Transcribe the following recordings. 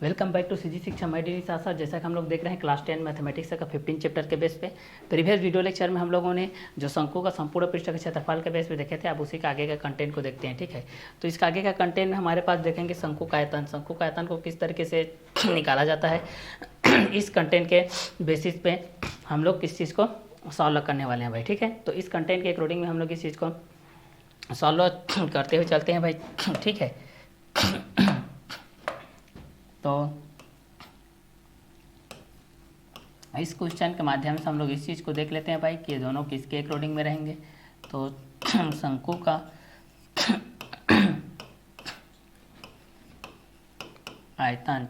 Welcome back to CG शिक्षा मेरी साथ जैसा कि हम लोग देख रहे हैं क्लास 10 मैथमेटिक्स का 15 चैप्टर के बेस पे प्रीवियस वीडियो लेक्चर में हम लोगों ने जो शंकु का संपूर्ण पृष्ठ के क्षेत्रफल के बेस पे देखे थे। अब उसी का आगे का कंटेंट को देखते हैं। ठीक है, तो इसका आगे का कंटेंट में हमारे पास देखेंगे शंकु का आयतन को किस तरीके से निकाला जाता है। इस कंटेंट के बेसिस पे हम लोग किस चीज़ को सॉल्व करने वाले हैं भाई। ठीक है, तो इस कंटेंट के अकॉर्डिंग में हम लोग इस चीज़ को सॉल्व करते हुए चलते हैं भाई। ठीक है, तो इस क्वेश्चन के माध्यम से हम लोग इस चीज़ को देख लेते हैं भाई कि ये दोनों किसके अकॉर्डिंग में रहेंगे। तो शंकु का आयतन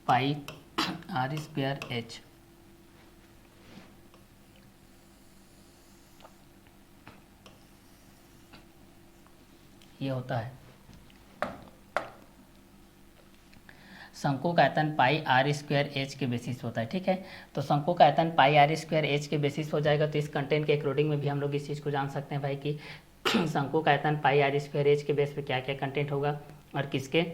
पाई आर स्क्वायर एच ये होता है। शंकु का आयतन पाई आर स्क्वायर एच के बेसिस होता है। ठीक है, तो शंकु का आयतन पाई आर स्क्वायर एच के बेसिस हो जाएगा। तो इस कंटेंट के अकॉर्डिंग में भी हम लोग इस चीज़ को जान सकते हैं भाई कि शंकु का आयतन पाई आर स्क्वायर एच के बेस पे क्या क्या कंटेंट होगा और किसके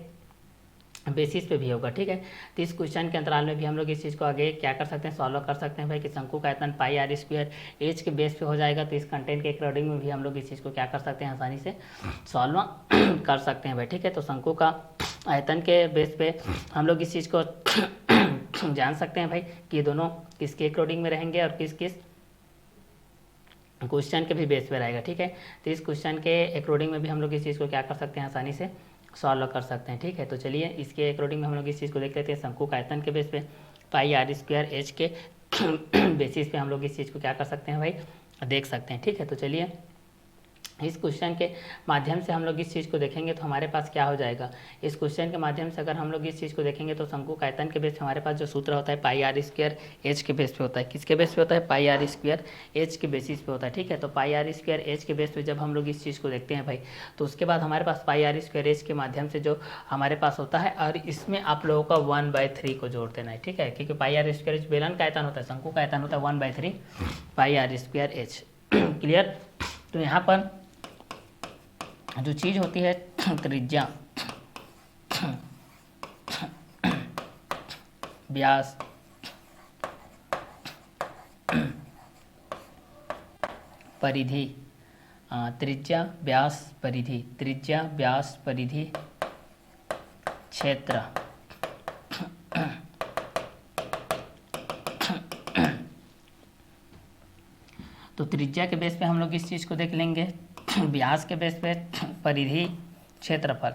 बेसिस पे भी होगा। ठीक है, तो इस क्वेश्चन के अंतराल में भी हम लोग इस चीज़ को आगे क्या कर सकते हैं, सॉल्व कर सकते हैं भाई कि शंकु का आयतन पाई आर स्क्वायर एच के बेस पे हो जाएगा। तो इस कंटेंट के अकॉर्डिंग में भी हम लोग इस चीज़ को क्या कर सकते हैं, आसानी से सॉल्व कर सकते हैं भाई। ठीक है, तो शंकु का आयतन के बेस पे हम लोग इस चीज़ को जान सकते हैं भाई कि ये दोनों किसके अकॉर्डिंग में रहेंगे और किस किस क्वेश्चन के भी बेस पे रहेगा। ठीक है, तो इस क्वेश्चन के अकॉर्डिंग में भी हम लोग इस चीज़ को क्या कर सकते हैं, आसानी से सॉल्व कर सकते हैं। ठीक है, तो चलिए इसके अकॉर्डिंग में हम लोग इस चीज़ को देख लेते हैं। शंकु का आयतन के बेस पे पाई आर स्क्वायर एच के बेसिस पे हम लोग इस चीज़ को क्या कर सकते हैं भाई, देख सकते हैं। ठीक है, तो चलिए इस क्वेश्चन के माध्यम से हम लोग इस चीज़ को देखेंगे तो हमारे पास क्या हो जाएगा। इस क्वेश्चन के माध्यम से अगर हम लोग इस चीज़ को देखेंगे तो शंकु का आयतन के बेस पे हमारे पास जो सूत्र होता है पाई आर स्क्वायर एच के बेस पे होता है। किसके बेस पे होता है, पाई आर स्क्वायर एच के बेसिस पे होता है। ठीक है, तो पाई आर स्क्वायर एच के बेस पे जब हम लोग इस चीज़ को देखते हैं भाई, तो उसके बाद हमारे पास पाई आर स्क्वायर एच के माध्यम से जो हमारे पास होता है और इसमें आप लोगों का 1/3 को जोड़ देना है। ठीक है, क्योंकि पाई आर स्क्वायर एच बेलन का आयतन होता है, शंकु का आयतन होता है 1/3 pi R square H. Clear, तो यहाँ पर जो चीज़ होती है त्रिज्या, व्यास, परिधि, त्रिज्या व्यास परिधि, त्रिज्या व्यास परिधि क्षेत्र, तो त्रिज्या के बेस पे हम लोग इस चीज़ को देख लेंगे, व्यास के बेस पे परिधि क्षेत्रफल,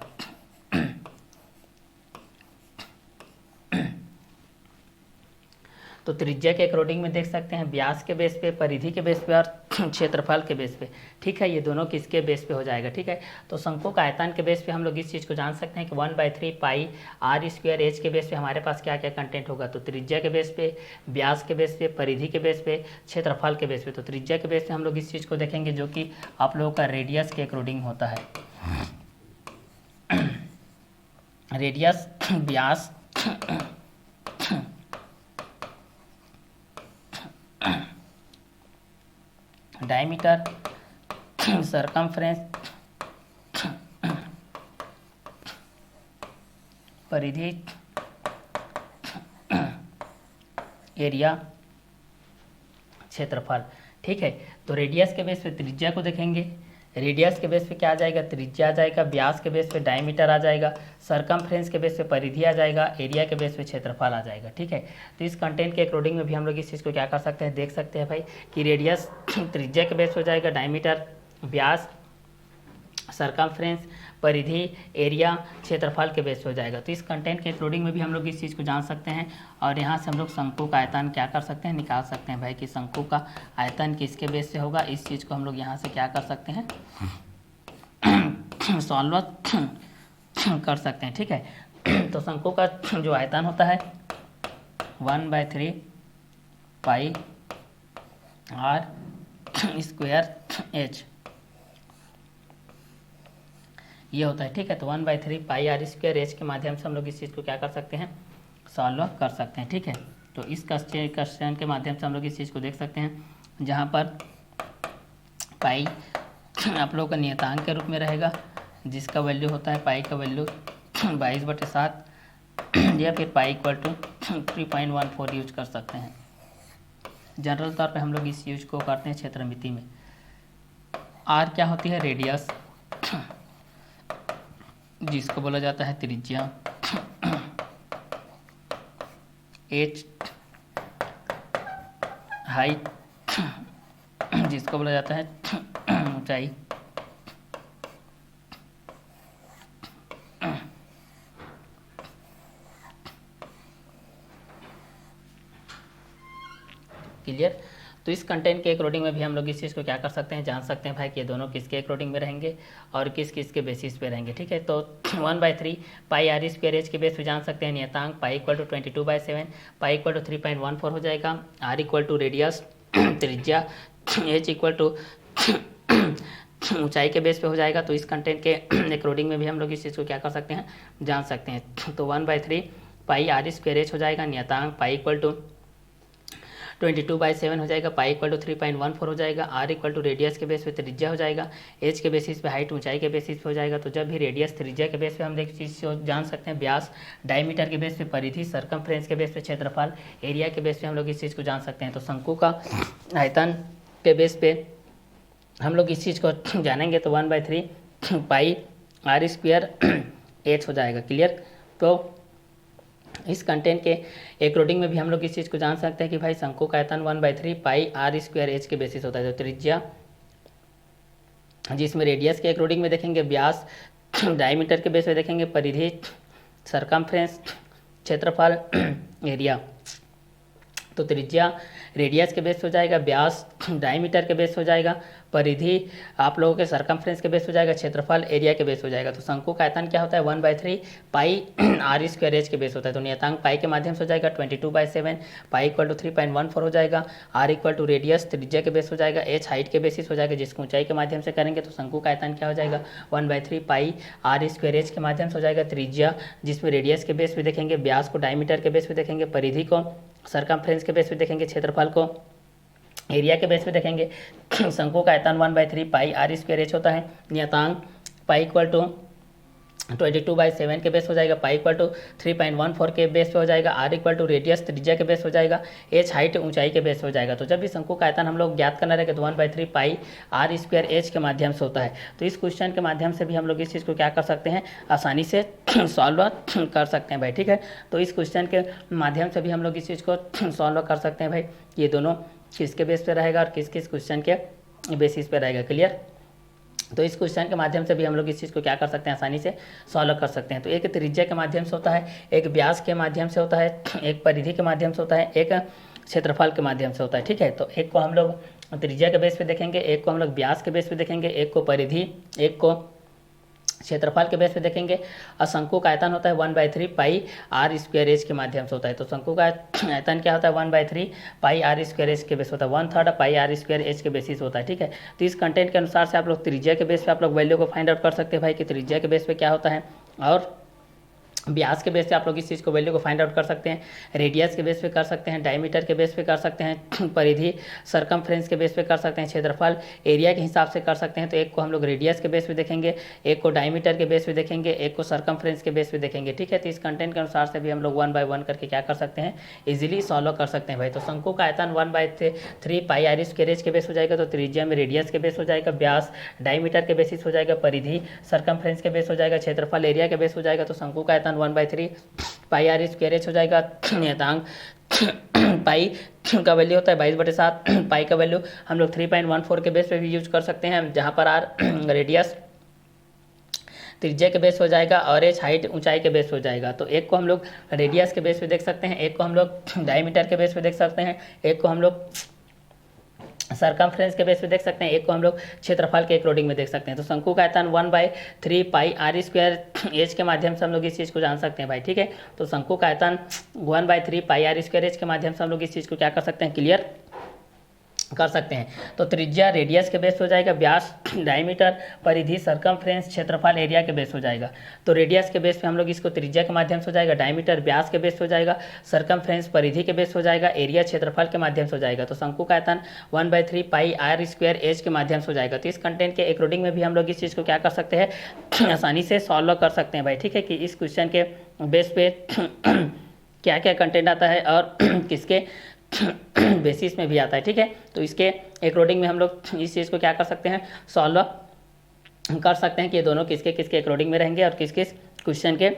तो त्रिज्या के अकॉर्डिंग में देख सकते हैं व्यास के बेस पे, परिधि के बेस पे और क्षेत्रफल के बेस पे। ठीक है, ये दोनों किसके बेस पे हो जाएगा। ठीक है, तो शंकु का आयतन के बेस पे हम लोग इस चीज़ को जान सकते हैं कि 1/3 पाई आर स्क्वायर एच के बेस पे हमारे पास क्या क्या कंटेंट होगा। तो त्रिज्या के बेस पे, व्यास के बेस पे, परिधि के बेस पे, क्षेत्रफल के बेस पे। तो त्रिज्या के बेस पे हम लोग इस चीज़ को देखेंगे जो कि आप लोगों का रेडियस के अकॉर्डिंग होता है। रेडियस, व्यास, डायमीटर, सरकमफ्रेंस, परिधि, एरिया, क्षेत्रफल। ठीक है, तो रेडियस के बेस पे त्रिज्या को देखेंगे, रेडियस के बेस पे क्या आ जाएगा, त्रिज्या आ जाएगा, व्यास के बेस पे डायमीटर आ जाएगा, सरकमफ्रेंस के बेस पे परिधि आ जाएगा, एरिया के बेस पे क्षेत्रफल आ जाएगा। ठीक है, तो इस कंटेंट के अकॉर्डिंग में भी हम लोग इस चीज़ को क्या कर सकते हैं, देख सकते हैं भाई कि रेडियस त्रिज्या के बेस हो जाएगा, डायमीटर, व्यास, सरकमफ्रेंस, परिधि, एरिया, क्षेत्रफल के बेस हो जाएगा। तो इस कंटेंट के अकॉर्डिंग में भी हम लोग इस चीज़ को जान सकते हैं और यहाँ से हम लोग शंकु का आयतन क्या कर सकते हैं, निकाल सकते हैं भाई कि शंकु का आयतन किसके बेस से होगा। इस चीज़ को हम लोग यहाँ से क्या कर सकते हैं, सॉल्व कर सकते हैं। ठीक है, तो शंकु का जो आयतन होता है 1/3 पाई आर स्क्वायर एच ये होता है। ठीक है, तो 1/3 पाई आर स्क्वायर एच के माध्यम से हम लोग इस चीज़ को क्या कर सकते हैं, सॉल्व कर सकते हैं। ठीक है, तो इस क्वेश्चन के माध्यम से हम लोग इस चीज़ को देख सकते हैं जहाँ पर पाई आप लोगों का नियतांक के रूप में रहेगा जिसका वैल्यू होता है पाई का वैल्यू 22/7 या फिर पाई इक्वल टू 3.14 यूज कर सकते हैं। जनरल तौर पे हम लोग इस यूज को करते हैं क्षेत्रमिति में। आर क्या होती है? रेडियस, जिसको बोला जाता है त्रिज्या। एच हाइट, जिसको बोला जाता है ऊंचाई। क्लियर? तो इस कंटेंट के अकॉर्डिंग में भी हम लोग इस चीज़ को क्या कर सकते हैं, जान सकते हैं भाई कि ये दोनों किसके अकॉर्डिंग में रहेंगे और किस किस के बेसिस पे रहेंगे। ठीक है, तो 1/3 पाई आर स्क्वायर एच के बेस पे जान सकते हैं नियतांक pi equal to 22/7, pi equal to 3.14 हो जाएगा, आर इक्वल टू रेडियस त्रिज्या, एच इक्वल टू ऊंचाई के बेस पे हो जाएगा। तो इस कंटेंट के अकॉर्डिंग में भी हम लोग इस चीज़ को क्या कर सकते हैं, जान सकते हैं। तो 1/3 पाई आर स्क्वायर एच हो जाएगा, नियतांक पाई इक्वल टू 22/7 हो जाएगा, पाई इक्वल टू 3.14 हो जाएगा, आर इक्वल टू रेडियस के बेस पे त्रिज्या हो जाएगा, एच के बेसिस पे हाइट ऊंचाई के बेसिस पे हो जाएगा। तो जब भी रेडियस त्रिज्या के बेस पे हम एक चीज़ जान सकते हैं, व्यास डायमीटर के बेस पे परिधि, सर्कमफ्रेंस के बेस पे क्षेत्रफल, एरिया के बेस पे हम लोग इस चीज़ को जान सकते हैं। तो शंकु का आयतन के बेस पे हम लोग इस चीज़ को जानेंगे तो 1/3 पाई आर स्क्वायर एच हो जाएगा। क्लियर? तो इस कंटेंट के अकॉर्डिंग में भी हम लोग इस चीज़ को जान सकते हैं कि भाई शंकु का आयतन 1/3 पाई आर स्क्वायर एच के बेसिस होता है। तो त्रिज्या, जिसमें रेडियस के अकॉर्डिंग में देखेंगे, व्यास डायमीटर के बेस पे देखेंगे, परिधि, सरकमफ्रेंस, क्षेत्रफल, एरिया। तो त्रिज्या रेडियस के बेस हो जाएगा, व्यास डायमीटर के बेस हो जाएगा, परिधि आप लोगों के सरकमफ्रेंस के बेस हो जाएगा, क्षेत्रफल एरिया के बेस हो जाएगा। तो शंकु का आयतन क्या होता है? 1/3 पाई आर स्क्वायर एच के बेस होता है। तो नियतांक पाई के माध्यम से हो जाएगा 22/7, पाई इक्वल टू 3.14 हो जाएगा, आर इक्वल टू रेडियस त्रिज्या के बेस हो जाएगा, एच हाइट के बेसिस हो जाएगा, जिसको ऊंचाई के माध्यम से करेंगे। तो शंकु का आयतन क्या हो जाएगा? 1/3 पाई आर स्क्वायर एच के माध्यम से हो जाएगा, त्रिज्या जिसमें रेडियस के बेस पे देखेंगे, व्यास को डायमीटर के बेस पे देखेंगे, परिधि को सरकमफ्रेंस के बेस पे देखेंगे, क्षेत्रफल को एरिया के बेस पे देखेंगे। शंकु का आयतन 1/3 पाई आर स्क्वायर एच होता है, नियतांक पाई इक्वल टू 22/7 के बेस हो जाएगा, पाई इक्वल टू 3.14 के बेस पे हो जाएगा, आर इक्वल टू रेडियस त्रिज्या के बेस हो जाएगा, एच हाइट ऊंचाई के बेस हो जाएगा। तो जब भी शंकु का आयतन हम लोग ज्ञात करना रहेगा तो 1/3 पाई आर स्क्वायर एच के माध्यम से होता है। तो इस क्वेश्चन के माध्यम से भी हम लोग इस चीज़ को क्या कर सकते हैं, आसानी से सॉल्व कर सकते हैं भाई। ठीक है, तो इस क्वेश्चन के माध्यम से भी हम लोग इस चीज़ को सॉल्व कर सकते हैं भाई, ये दोनों किसके बेस पे रहेगा और किस किस क्वेश्चन के बेसिस पे रहेगा। क्लियर? तो इस क्वेश्चन के माध्यम से भी हम लोग इस चीज़ को क्या कर सकते हैं, आसानी से सॉल्व कर सकते हैं। तो एक त्रिज्या के माध्यम से होता है, एक व्यास के माध्यम से होता है, एक परिधि के माध्यम से होता है, एक क्षेत्रफल के माध्यम से होता है। ठीक है, तो एक को हम लोग त्रिज्या के बेस पे देखेंगे, एक को हम लोग व्यास के बेस पे देखेंगे, एक को परिधि, एक को क्षेत्रफल के बेस पे देखेंगे। और शंकु का आयतन होता है 1/3 पाई आर स्क्वायर एच के माध्यम से होता है। तो शंकु का आयतन क्या होता है? 1/3 पाई आर स्क्वायर एच के बेस होता है, 1/3 पाई आर स्क्वायर एच के बेसिस होता है। ठीक है, तो इस कंटेंट के अनुसार से आप लोग त्रिज्या के बेस पे आप लोग वैल्यू को फाइंड आउट कर सकते हैं भाई कि त्रिज्या के बेस पे क्या होता है, और व्यास के बेस पे आप लोग इस चीज़ को वैल्यू को फाइंड आउट कर सकते हैं, रेडियस के बेस पे कर सकते हैं, डायमीटर के बेस पे कर सकते हैं, परिधि सरकमफ्रेंस के बेस पे कर सकते हैं, क्षेत्रफल एरिया के हिसाब से कर सकते हैं। तो एक को हम लोग रेडियस के बेस पे देखेंगे, एक को डायमीटर के बेस पे देखेंगे, एक को सरकमफ्रेंस के बेस पे देखेंगे। ठीक है, तो इस कंटेंट के अनुसार से भी हम लोग 1 by 1 करके क्या कर सकते हैं, इजीली सॉल्व कर सकते हैं भाई। तो शंकु का आयतन 1/3 पाई आर स्क्वायर एच के बेस हो जाएगा, तो त्रिज्या में रेडियस के बेस हो जाएगा, व्यास डायमीटर के बेसिस हो जाएगा, परिधि सरकमफ्रेंस के बेस हो जाएगा, क्षेत्रफल एरिया के बेस हो जाएगा। तो शंकु का आयतन 1/3 पाई आर स्क्वायर एच हो जाएगा। नियतांक पाई का वैल्यू होता है 22/7, पाई का वैल्यू हम लोग 3.14 के बेस पे भी यूज कर सकते हैं, जहाँ पर आर रेडियस त्रिज्या के बेस हो जाएगा और एच हाइट ऊंचाई के बेस हो जाएगा। तो एक को हम लोग रेडियस के बेस पे देख सकते हैं, एक को हम लोग डायमीटर के बेस पे देख सकते हैं, एक को हम लोग सरकमफ्रेंस के बेस पे देख सकते हैं, एक को हम लोग क्षेत्रफल के अकॉर्डिंग में देख सकते हैं। तो शंकु का आयतन 1/3 पाई आर स्क्वायर एच के माध्यम से हम लोग इस चीज़ को जान सकते हैं भाई। ठीक है, तो शंकु का आयतन 1/3 पाई आर स्क्वायर एच के माध्यम से हम लोग इस चीज़ को क्या कर सकते हैं, क्लियर कर सकते हैं। तो त्रिज्या रेडियस के बेस पे हो जाएगा, व्यास डायमीटर, परिधि सरकमफ्रेंस, क्षेत्रफल एरिया के बेस हो जाएगा। तो रेडियस के बेस पे हम लोग इसको त्रिज्या के माध्यम से हो जाएगा, डायमीटर व्यास के बेस पे हो जाएगा, सरकमफ्रेंस परिधि के बेस हो जाएगा, एरिया क्षेत्रफल के माध्यम से हो जाएगा। तो शंकु का आयतन 1/3 पाई आर स्क्वायर एच के माध्यम से हो जाएगा। तो इस कंटेंट के अकॉर्डिंग में भी हम लोग इस चीज़ को क्या कर सकते हैं, आसानी से सॉल्व कर सकते हैं भाई, ठीक है, कि इस क्वेश्चन के बेस पे क्या क्या कंटेंट आता है और किसके बेसिस में भी आता है, ठीक है। तो इसके अकॉर्डिंग में हम लोग इस चीज़ को क्या कर सकते हैं, सॉल्व कर सकते हैं कि ये दोनों किसके किसके अकॉर्डिंग में रहेंगे और किस किस क्वेश्चन के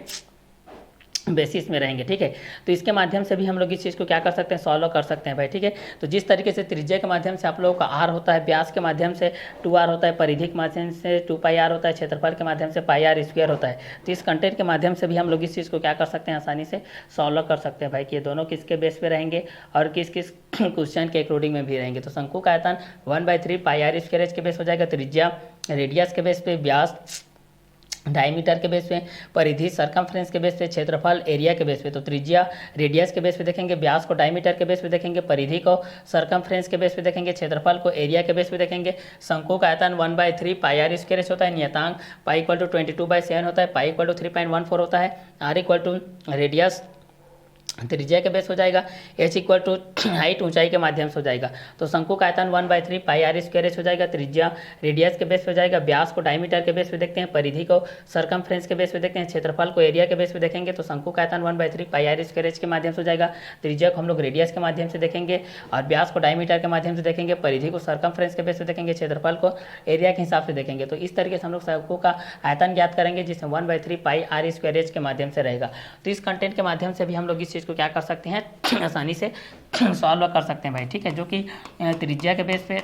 बेसिस में रहेंगे, ठीक है। तो इसके माध्यम से भी हम लोग इस चीज़ को क्या कर सकते हैं, सॉल्व कर सकते हैं भाई, ठीक है। तो जिस तरीके से त्रिज्या के माध्यम से आप लोगों का आर होता है, व्यास के माध्यम से 2r होता है, परिधि के माध्यम से 2πr होता है, क्षेत्रफल के माध्यम से πr स्क्वायर होता है। तो इस कंटेंट के माध्यम से भी हम लोग इस चीज़ को क्या कर सकते हैं, आसानी से सॉल्व कर सकते हैं भाई, कि ये दोनों किसके बेस पे रहेंगे और किस किस क्वेश्चन के अकॉर्डिंग में भी रहेंगे। तो शंकु का आयतन 1/3 πr स्क्वायर एच के बेस हो जाएगा, त्रिज्या रेडियस के बेस पे, व्यास डायमीटर के बेस पे, परिधि सरकमफ्रेंस के बेस पे, क्षेत्रफल एरिया के बेस पे। तो त्रिज्या रेडियस के बेस पे देखेंगे, व्यास को डायमीटर के बेस पे देखेंगे, परिधि को सरकमफ्रेंस के बेस पे देखेंगे, क्षेत्रफल को एरिया के बेस पे देखेंगे। शंकु का आयतन 1/3 πr स्क्वायर होता है, नियतांक पाई इक्वल टू 22/7 होता है, पाई इक्वल टू 3.14 होता है, आर इक्वल टू रेडियस त्रिज्या के बेस हो जाएगा, एच इक्वल टू हाइट ऊंचाई के माध्यम से हो जाएगा। तो शंकु का आयतन 1/3 πr स्क्वायर एच हो जाएगा, त्रिज्या रेडियस के बेस पे हो जाएगा, व्यास को डायमीटर के बेस पे देखते हैं, परिधि को सरकमफ्रेंस के बेस पे देखते हैं, क्षेत्रफल को एरिया के बेस पे देखेंगे। तो शंकु का आयतन 1/3 πr स्क्वायर एच के माध्यम से हो जाएगा, त्रिज्या को हम लोग रेडियस के माध्यम से देखेंगे और व्यास को डायमीटर के माध्यम से देखेंगे, परिधि को सरकमफ्रेंस के बेस पे देखेंगे, क्षेत्रफल को एरिया के हिसाब से देखेंगे। तो इस तरीके से हम लोग शंकु का आयतन ज्ञात करेंगे, जिसमें 1/3 πr स्क्वायर एच के माध्यम से रहेगा। तो इस कंटेंट के माध्यम से भी हम लोग इस चीज़ को क्या कर सकते हैं, आसानी से सॉल्व कर सकते हैं भाई, ठीक है। जो कि त्रिज्या के बेस पे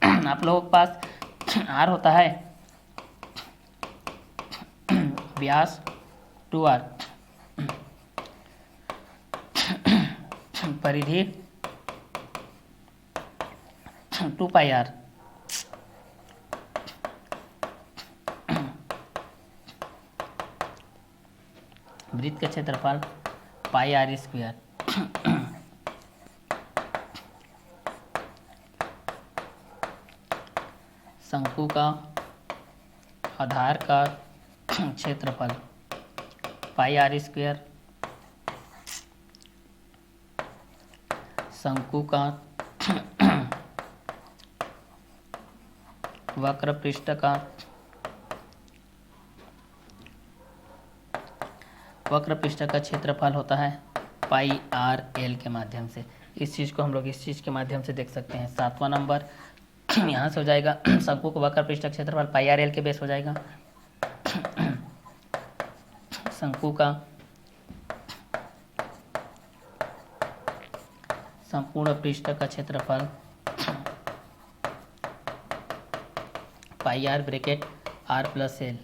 आप लोगों के पास आर होता है, व्यास 2r, परिधि 2πr, वृत्त का क्षेत्रफल πr स्क्वायर। शंकु का आधार का क्षेत्रफल πr स्क्वायर, शंकु का वक्र पृष्ठ का क्षेत्रफल होता है πr/l के माध्यम से। इस चीज़ को हम लोग इस चीज़ के माध्यम से देख सकते हैं। 7वां नंबर यहाँ से हो जाएगा, शंकु को वक्र पृष्ठ का क्षेत्रफल πr/l के बेस हो जाएगा, शंकु का संपूर्ण पृष्ठ का क्षेत्रफल πr ब्रैकेट r+l।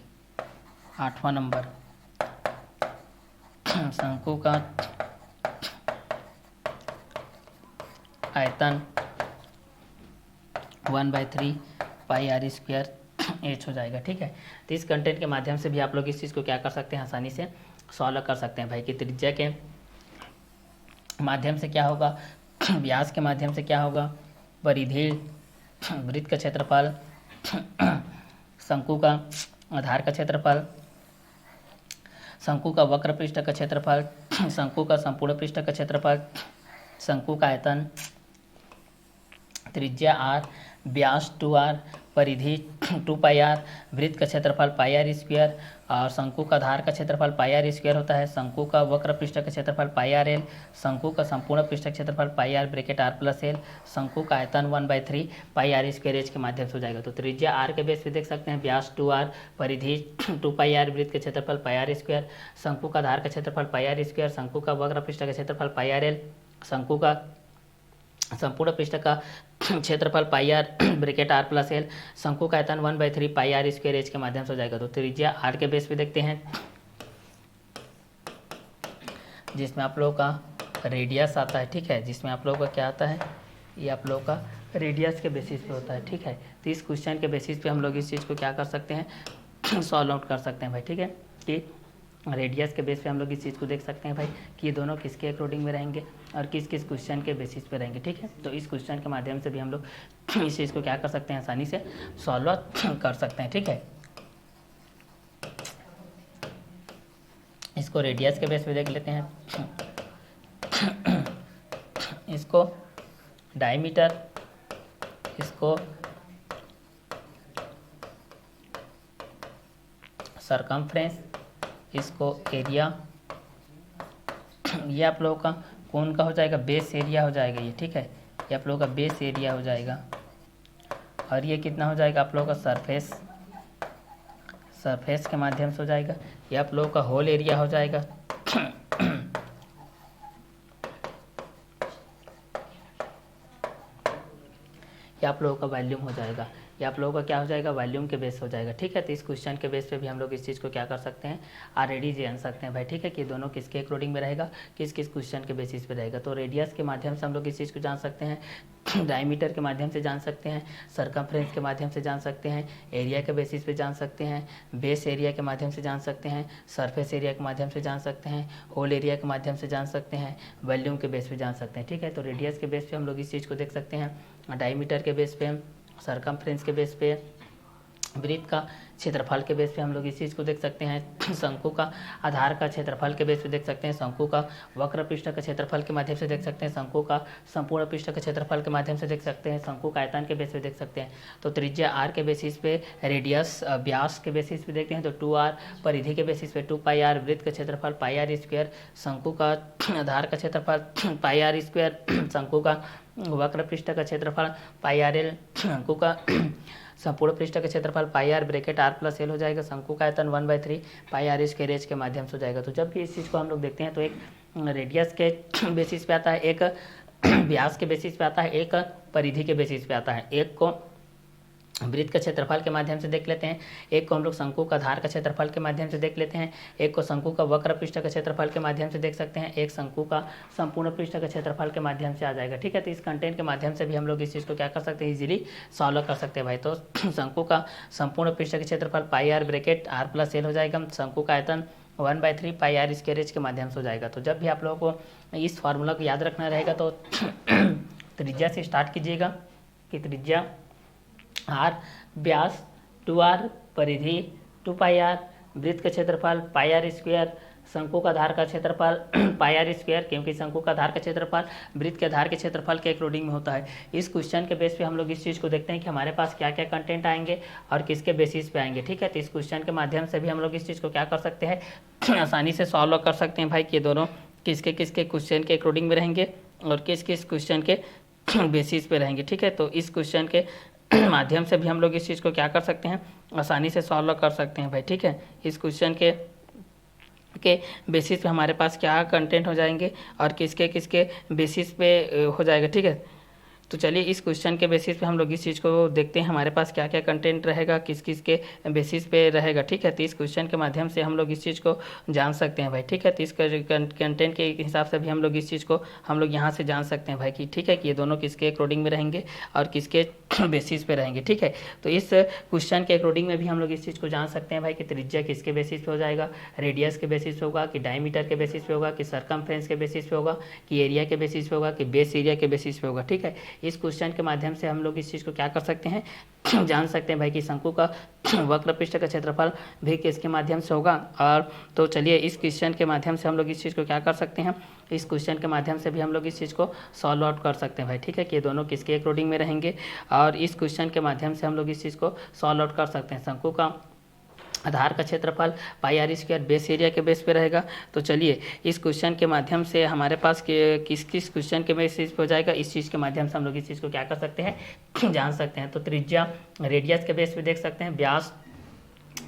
8वां नंबर शंकु का आयतन 1/3 πr स्क्वायर एच हो जाएगा, ठीक है। तो इस कंटेंट के माध्यम से भी आप लोग इस चीज़ को क्या कर सकते हैं, आसानी से सॉल्व कर सकते हैं भाई, कि त्रिज्या के माध्यम से क्या होगा, व्यास के माध्यम से क्या होगा, परिधि, वृत्त का क्षेत्रफल, शंकु का आधार का क्षेत्रफल, शंकु का वक्र पृष्ठ का क्षेत्रफल, शंकु का संपूर्ण पृष्ठ का क्षेत्रफल, शंकु का आयतन, त्रिज्या r, व्यास 2r, परिधि 2πr, वृत्त का क्षेत्रफल πr स्क्वायर और शंकु का आधार का क्षेत्रफल πr स्क्वायर होता है, शंकु का वक्र पृष्ठ का क्षेत्रफल πr/l, शंकु का संपूर्ण पृष्ठ का क्षेत्रफल πr ब्रैकेट r+l, शंकु का आयतन 1/3 πr स्क्वायर एच के माध्यम से हो जाएगा। तो त्रिज्या r के बेस पे देख सकते हैं, व्यास 2r, परिधि 2πr, वृत्त का क्षेत्रफल πr स्क्वायर, शंकु का आधार का क्षेत्रफल πr स्क्वायर, शंकु का वक्र पृष्ठ का क्षेत्रफल πr/l, शंकु का संपूर्ण पृष्ठ का क्षेत्रफल πr ब्रैकेट r+l, शंकु का आयतन 1/3 πr स्क्वायर एच के माध्यम से हो जाएगा। तो त्रिज्या r के बेस पे देखते हैं, जिसमें आप लोगों का रेडियस आता है, ठीक है, जिसमें आप लोगों का क्या आता है, ये आप लोगों का रेडियस के बेसिस पे होता है, ठीक है। तो इस क्वेश्चन के बेसिस पे हम लोग इस चीज़ को क्या कर सकते हैं, सॉल्व आउट कर सकते हैं भाई, ठीक है, कि रेडियस के बेस पे हम लोग इस चीज़ को देख सकते हैं भाई कि ये दोनों किसके अकॉर्डिंग में रहेंगे और किस किस क्वेश्चन के बेसिस पे रहेंगे। ठीक है, तो इस क्वेश्चन के माध्यम से भी हम लोग इस चीज़ को क्या कर सकते हैं, आसानी से सॉल्व कर सकते हैं। ठीक है, इसको रेडियस के बेस पे देख लेते हैं, इसको डायमीटर, इसको सरकमफ्रेंस, इसको एरिया। ये आप लोगों का कौन का हो जाएगा, बेस एरिया हो जाएगा ये। ठीक है, ये आप लोगों का बेस एरिया हो जाएगा और ये कितना हो जाएगा आप लोगों का सरफेस के माध्यम से हो जाएगा। ये आप लोगों का होल एरिया हो जाएगा। ये आप लोगों का वॉल्यूम हो जाएगा। ये आप लोगों का क्या हो जाएगा, वॉल्यूम के बेस हो जाएगा। ठीक है, तो इस क्वेश्चन के बेस पे भी हम लोग इस चीज़ को क्या कर सकते हैं, ऑलरेडी जान सकते हैं भाई। ठीक है, कि दोनों किसके अकॉर्डिंग में रहेगा, किस किस क्वेश्चन के बेसिस पे रहेगा। तो रेडियस के माध्यम से हम लोग इस चीज़ को जान सकते हैं, डायमीटर के माध्यम से जान सकते हैं, सरकमफ्रेंस के माध्यम से जान सकते हैं, एरिया के बेसिस पे जान सकते हैं, बेस एरिया के माध्यम से जान सकते हैं, सरफेस एरिया के माध्यम से जान सकते हैं, होल एरिया के माध्यम से जान सकते हैं, वॉल्यूम के बेस पे जान सकते हैं। ठीक है, तो रेडियस के बेस पे हम लोग इस चीज़ को देख सकते हैं, डायमीटर के बेस पे, सरकमफ्रेंस के बेस पे, वृत्त का क्षेत्रफल के बेस पे हम लोग इस चीज़ को देख सकते हैं, शंकु का आधार का क्षेत्रफल के बेस पे देख सकते हैं, शंकु का वक्र पृष्ठ का क्षेत्रफल के माध्यम से देख सकते हैं, शंकु का संपूर्ण पृष्ठ का क्षेत्रफल के माध्यम से देख सकते हैं, शंकु का आयतन के बेस पे देख सकते हैं। तो त्रिज्या r के बेसिस पे, रेडियस व्यास के बेसिस पे देखते हैं तो 2r, परिधि के बेसिस पे 2πr, वृत्त का क्षेत्रफल πr², शंकु का आधार का क्षेत्रफल πr², शंकु का वक्र पृष्ठ का क्षेत्रफल πrl, शंकु का संपूर्ण पृष्ठ का क्षेत्रफल πr ब्रैकेट r+l हो जाएगा, शंकु का आयतन 1/3 πr² के माध्यम से हो जाएगा। तो जब भी इस चीज़ को हम लोग देखते हैं तो एक रेडियस के बेसिस पे आता है, एक व्यास के बेसिस पे आता है, एक परिधि के बेसिस पे आता है, एक को वृत्त का क्षेत्रफल के माध्यम से देख लेते हैं, एक को हम लोग शंकु का आधार का क्षेत्रफल के माध्यम से देख लेते हैं, एक को शंकु का वक्र पृष्ठ का क्षेत्रफल के माध्यम से देख सकते हैं, एक शंकु का संपूर्ण पृष्ठ का क्षेत्रफल के माध्यम से आ जाएगा। ठीक है, तो इस कंटेंट के माध्यम से भी हम लोग इस चीज़ को क्या कर सकते हैं, इजीली सॉल्व कर सकते हैं भाई। तो शंकु का संपूर्ण पृष्ठ का क्षेत्रफल πr ब्रैकेट r+l हो जाएगा, शंकु का आयतन 1/3 πr² के माध्यम से हो जाएगा। तो जब भी आप लोगों को इस फार्मूला को याद रखना रहेगा तो त्रिज्या से स्टार्ट कीजिएगा कि त्रिज्या r, व्यास 2r, परिधि 2πr, वृत्त का क्षेत्रफल πr², शंकु का आधार का क्षेत्रफल πr², क्योंकि शंकु का आधार का क्षेत्रफल वृत्त के आधार के क्षेत्रफल के अकॉर्डिंग में होता है। इस क्वेश्चन के बेस पे हम लोग इस चीज़ को देखते हैं कि हमारे पास क्या क्या कंटेंट आएंगे और किसके बेसिस पे आएंगे। ठीक है, तो इस क्वेश्चन के माध्यम से भी हम लोग इस चीज़ को क्या कर सकते हैं, आसानी से सॉल्व कर सकते हैं भाई कि ये दोनों किसके किसके क्वेश्चन के अकॉर्डिंग में रहेंगे और किस किस क्वेश्चन के बेसिस पे रहेंगे। ठीक है, तो इस क्वेश्चन के माध्यम से भी हम लोग इस चीज़ को क्या कर सकते हैं, आसानी से सॉल्व कर सकते हैं भाई। ठीक है, इस क्वेश्चन के बेसिस पे हमारे पास क्या कंटेंट हो जाएंगे और किसके किसके बेसिस पे हो जाएगा। ठीक है, तो चलिए इस क्वेश्चन के बेसिस पे हम लोग इस चीज़ को देखते हैं, हमारे पास क्या क्या कंटेंट रहेगा, किस किस के बेसिस पे रहेगा। ठीक है, तो इस क्वेश्चन के माध्यम से हम लोग इस चीज़ को जान सकते हैं भाई। ठीक है, तो इस कंटेंट के हिसाब से भी हम लोग इस चीज़ को हम लोग यहाँ से जान सकते हैं भाई कि ठीक है कि ये दोनों किसके अकॉर्डिंग में रहेंगे और किसके बेसिस पे रहेंगे। ठीक है, तो इस क्वेश्चन के अकॉर्डिंग में भी हम लोग इस चीज़ को जान सकते हैं भाई कि त्रिज्या किसके बेसिस पे हो जाएगा, रेडियस के बेसिस पे होगा कि डायमीटर के बेसिस पे होगा कि सरकमफ्रेंस के बेसिस पे होगा कि एरिया के बेसिस पे होगा कि बेस एरिया के बेसिस पे होगा। ठीक है, इस क्वेश्चन के माध्यम से हम लोग इस चीज़ को क्या कर सकते हैं, जान सकते हैं भाई कि शंकु का वक्र पृष्ठ का क्षेत्रफल भी किसके माध्यम से होगा। और तो चलिए इस क्वेश्चन के माध्यम से हम लोग इस चीज़ को क्या कर सकते हैं, इस क्वेश्चन के माध्यम से भी हम लोग इस चीज़ को सॉल्व आउट कर सकते हैं भाई। ठीक है, कि ये दोनों किसके अकॉर्डिंग में रहेंगे और इस क्वेश्चन के माध्यम से हम लोग इस चीज़ को सॉल्व आउट कर सकते हैं। शंकु का आधार का क्षेत्रफल πr², बेस एरिया के बेस पे रहेगा। तो चलिए इस क्वेश्चन के माध्यम से हमारे पास किस किस क्वेश्चन के बेसिस पे हो जाएगा, इस चीज़ के माध्यम से हम लोग इस चीज़ को क्या कर सकते हैं, जान सकते हैं। तो त्रिज्या रेडियस के बेस पे देख सकते हैं, व्यास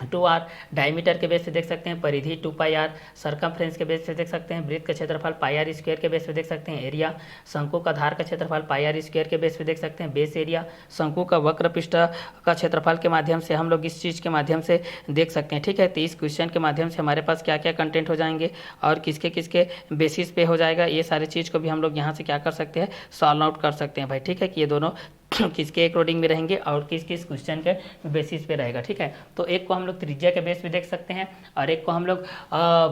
2r, डायमीटर के बेस पे देख सकते हैं, परिधि 2πr, सरकमफ्रेंस के बेस पे देख सकते हैं, वृत्त का क्षेत्रफल πr² के बेस पे देख सकते हैं, एरिया शंकु का आधार का क्षेत्रफल πr² के बेस पे देख सकते हैं, बेस एरिया शंकु का वक्र पृष्ठ का क्षेत्रफल के माध्यम से हम लोग इस चीज़ के माध्यम से देख सकते हैं। ठीक है, तो इस क्वेश्चन के माध्यम से हमारे पास क्या क्या कंटेंट हो जाएंगे और किसके किसके बेसिस पे हो जाएगा, ये सारी चीज़ को भी हम लोग यहाँ से क्या कर सकते हैं, सॉल्व आउट कर सकते हैं भाई। ठीक है, कि ये दोनों किसके अकॉर्डिंग में रहेंगे और किस किस क्वेश्चन के बेसिस पे रहेगा, ठीक है। तो एक को हम लोग त्रिज्या के बेस पे देख सकते हैं और एक को हम लोग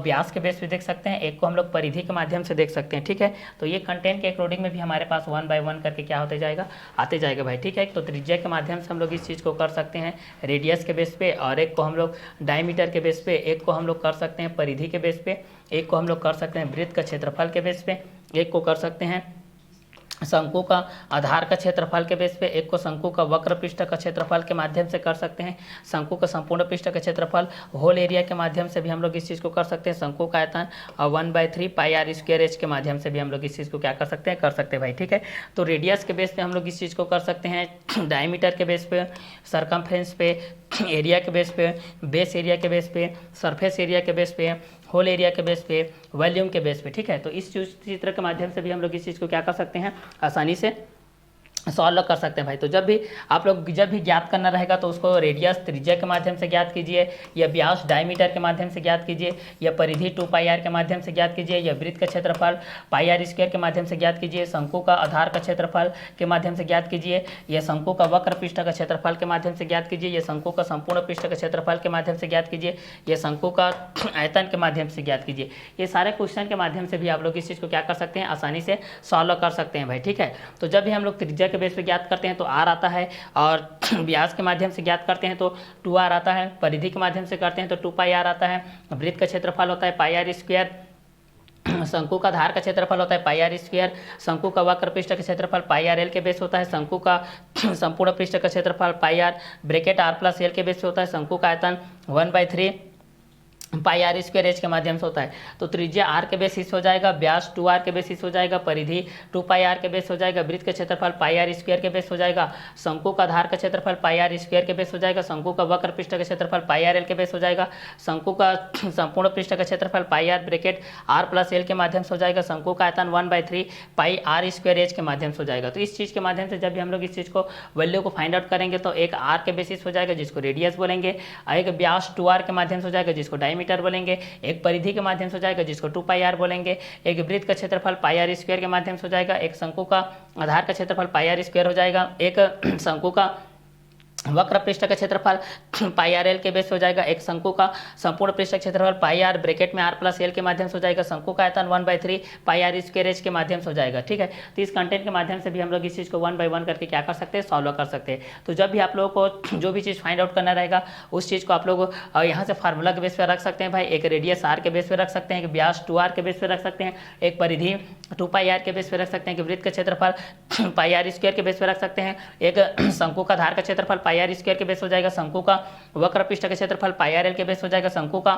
व्यास के बेस पे देख सकते हैं, एक को हम लोग परिधि के माध्यम से देख सकते हैं, ठीक है। तो ये कंटेंट के अकॉर्डिंग में भी हमारे पास 1 बाय 1 करके क्या होते जाएगा, आते जाएगा भाई, ठीक है। तो त्रिज्या के माध्यम से हम लोग इस चीज़ को कर सकते हैं रेडियस के बेस पे, और एक को हम लोग डायमीटर के बेस पे, एक को हम लोग कर सकते हैं परिधि के बेस पे, एक को हम लोग कर सकते हैं वृत्त का क्षेत्रफल के बेस पे, एक को कर सकते हैं शंकु का आधार का क्षेत्रफल के बेस पे, एक को शंकु का वक्र पृष्ठ का क्षेत्रफल के माध्यम से कर सकते हैं, शंकु का संपूर्ण पृष्ठ का क्षेत्रफल होल एरिया के माध्यम से भी हम लोग इस चीज़ को कर सकते हैं, शंकु का आयतन और 1/3 पाई आर स्क्वायर एच के माध्यम से भी हम लोग इस चीज़ को क्या कर सकते हैं भाई, ठीक है। तो रेडियस के बेस पे हम लोग इस चीज़ को कर सकते हैं, डायमीटर के बेस पे, सरकमफ्रेंस पे, एरिया के बेस पे, बेस एरिया के बेस पे, सरफेस एरिया के बेस पे, होल एरिया के बेस पे, वॉल्यूम के बेस पे, ठीक है। तो इस चित्र के माध्यम से भी हम लोग इस चीज़ को क्या कर सकते हैं, आसानी से सॉल्व कर सकते हैं भाई। तो जब भी आप लोग जब भी ज्ञात करना रहेगा तो उसको रेडियस त्रिज्या के माध्यम से ज्ञात कीजिए, या व्यास डायमीटर के माध्यम से ज्ञात कीजिए, या परिधि 2 पाई आर के माध्यम से ज्ञात कीजिए, या वृत्त का क्षेत्रफल पाई आर स्क्वायर के माध्यम से ज्ञात कीजिए, शंकु का आधार का क्षेत्रफल के माध्यम से ज्ञात कीजिए, या शंकु का वक्र पृष्ठ का क्षेत्रफल के माध्यम से ज्ञात कीजिए, या शंकु का संपूर्ण पृष्ठ का क्षेत्रफल के माध्यम से ज्ञात कीजिए, या शंकु का आयतन के माध्यम से ज्ञात कीजिए। ये सारे क्वेश्चन के माध्यम से भी आप लोग इस चीज़ को क्या कर सकते हैं, आसानी से सॉल्व कर सकते हैं भाई, ठीक है। तो जब भी हम लोग त्रिज्या के बेस पे ज्ञात करते हैं तो आर आता है, और व्यास के माध्यम से ज्ञात करते हैं तो 2r आता है, परिधि के माध्यम से करते हैं तो 2 पाई आर आता है, वृत्त का क्षेत्रफल होता है पाई आर स्क्वायर, शंकु का आधार का क्षेत्रफल होता है पाई आर स्क्वायर, शंकु का वक्र पृष्ठ का क्षेत्रफल पाई आर एल के बेस होता है, शंकु का संपूर्ण पृष्ठ का क्षेत्रफल pi R bracket R plus L के बेस पे होता है, शंकु का आयतन 1/3 पाई आर स्क्वायर एच के माध्यम से होता है। तो त्रिज्या आर के बेसिस हो जाएगा, व्यास 2r के बेसिस हो जाएगा, परिधि 2 पाई आर के बेस हो जाएगा, वृत्त का क्षेत्रफल पाई आर स्क्वायर के बेस हो जाएगा, शंकु का आधार का क्षेत्रफल पाई आर स्क्वायर के बेस हो जाएगा, शंकु का वक्र पृष्ठ का क्षेत्रफल पाई आर एल के बेस हो जाएगा, शंकु का संपूर्ण पृष्ठ का क्षेत्रफल pi R bracket R plus L के माध्यम से हो जाएगा, शंकु का आयतन 1/3 पाई आर स्क्वायर एच के माध्यम से हो जाएगा। तो इस चीज़ के माध्यम से जब भी हम लोग इस चीज़ को वैल्यू को फाइंड आउट करेंगे तो एक आर के बेसिस हो जाएगा जिसको रेडियस बोलेंगे, एक व्यास 2r के माध्यम से हो जाएगा जिसको डायमीटर बोलेंगे, एक परिधि के माध्यम से हो जाएगा जिसको 2 पाई आर बोलेंगे, एक वृत्त का क्षेत्रफल पाई आर स्क्वायर के माध्यम से हो जाएगा, एक शंकु का आधार का क्षेत्रफल पाई आर स्क्वायर हो जाएगा, एक शंकु का वक्र पृष्ठ का क्षेत्रफल पाई आर एल के बेस हो जाएगा, एक शंकु का संपूर्ण पृष्ठ का क्षेत्रफल पाई आर ब्रैकेट में आर प्लस एल के माध्यम से हो जाएगा, शंकु का आयतन 1/3 पाई आर स्क्वायर एच के माध्यम से हो जाएगा, ठीक है। तो इस कंटेंट के माध्यम से भी हम लोग इस चीज़ को 1 बाय 1 करके क्या कर सकते हैं, सॉल्व कर सकते हैं। तो जब भी आप लोगों को जो भी चीज़ फाइंड आउट करना रहेगा उस चीज़ को आप लोग यहाँ से फार्मूला के बेस पर रख सकते हैं भाई, एक रेडियस आर के बेस पर रख सकते हैं, एक व्यास 2r के बेस पर रख सकते हैं, एक परिधि 2 पाई आर के बेस पर रख सकते हैं, एक वृत्त का क्षेत्रफल पाई आर स्क्वायर के बेस पर रख सकते हैं, एक शंकु का आधार का क्षेत्रफल पाई आर स्क्वायर के बेस हो जाएगा, शंकु का वक्र पृष्ठ का क्षेत्रफल पाई आर एल के बेस हो जाएगा, शंकु का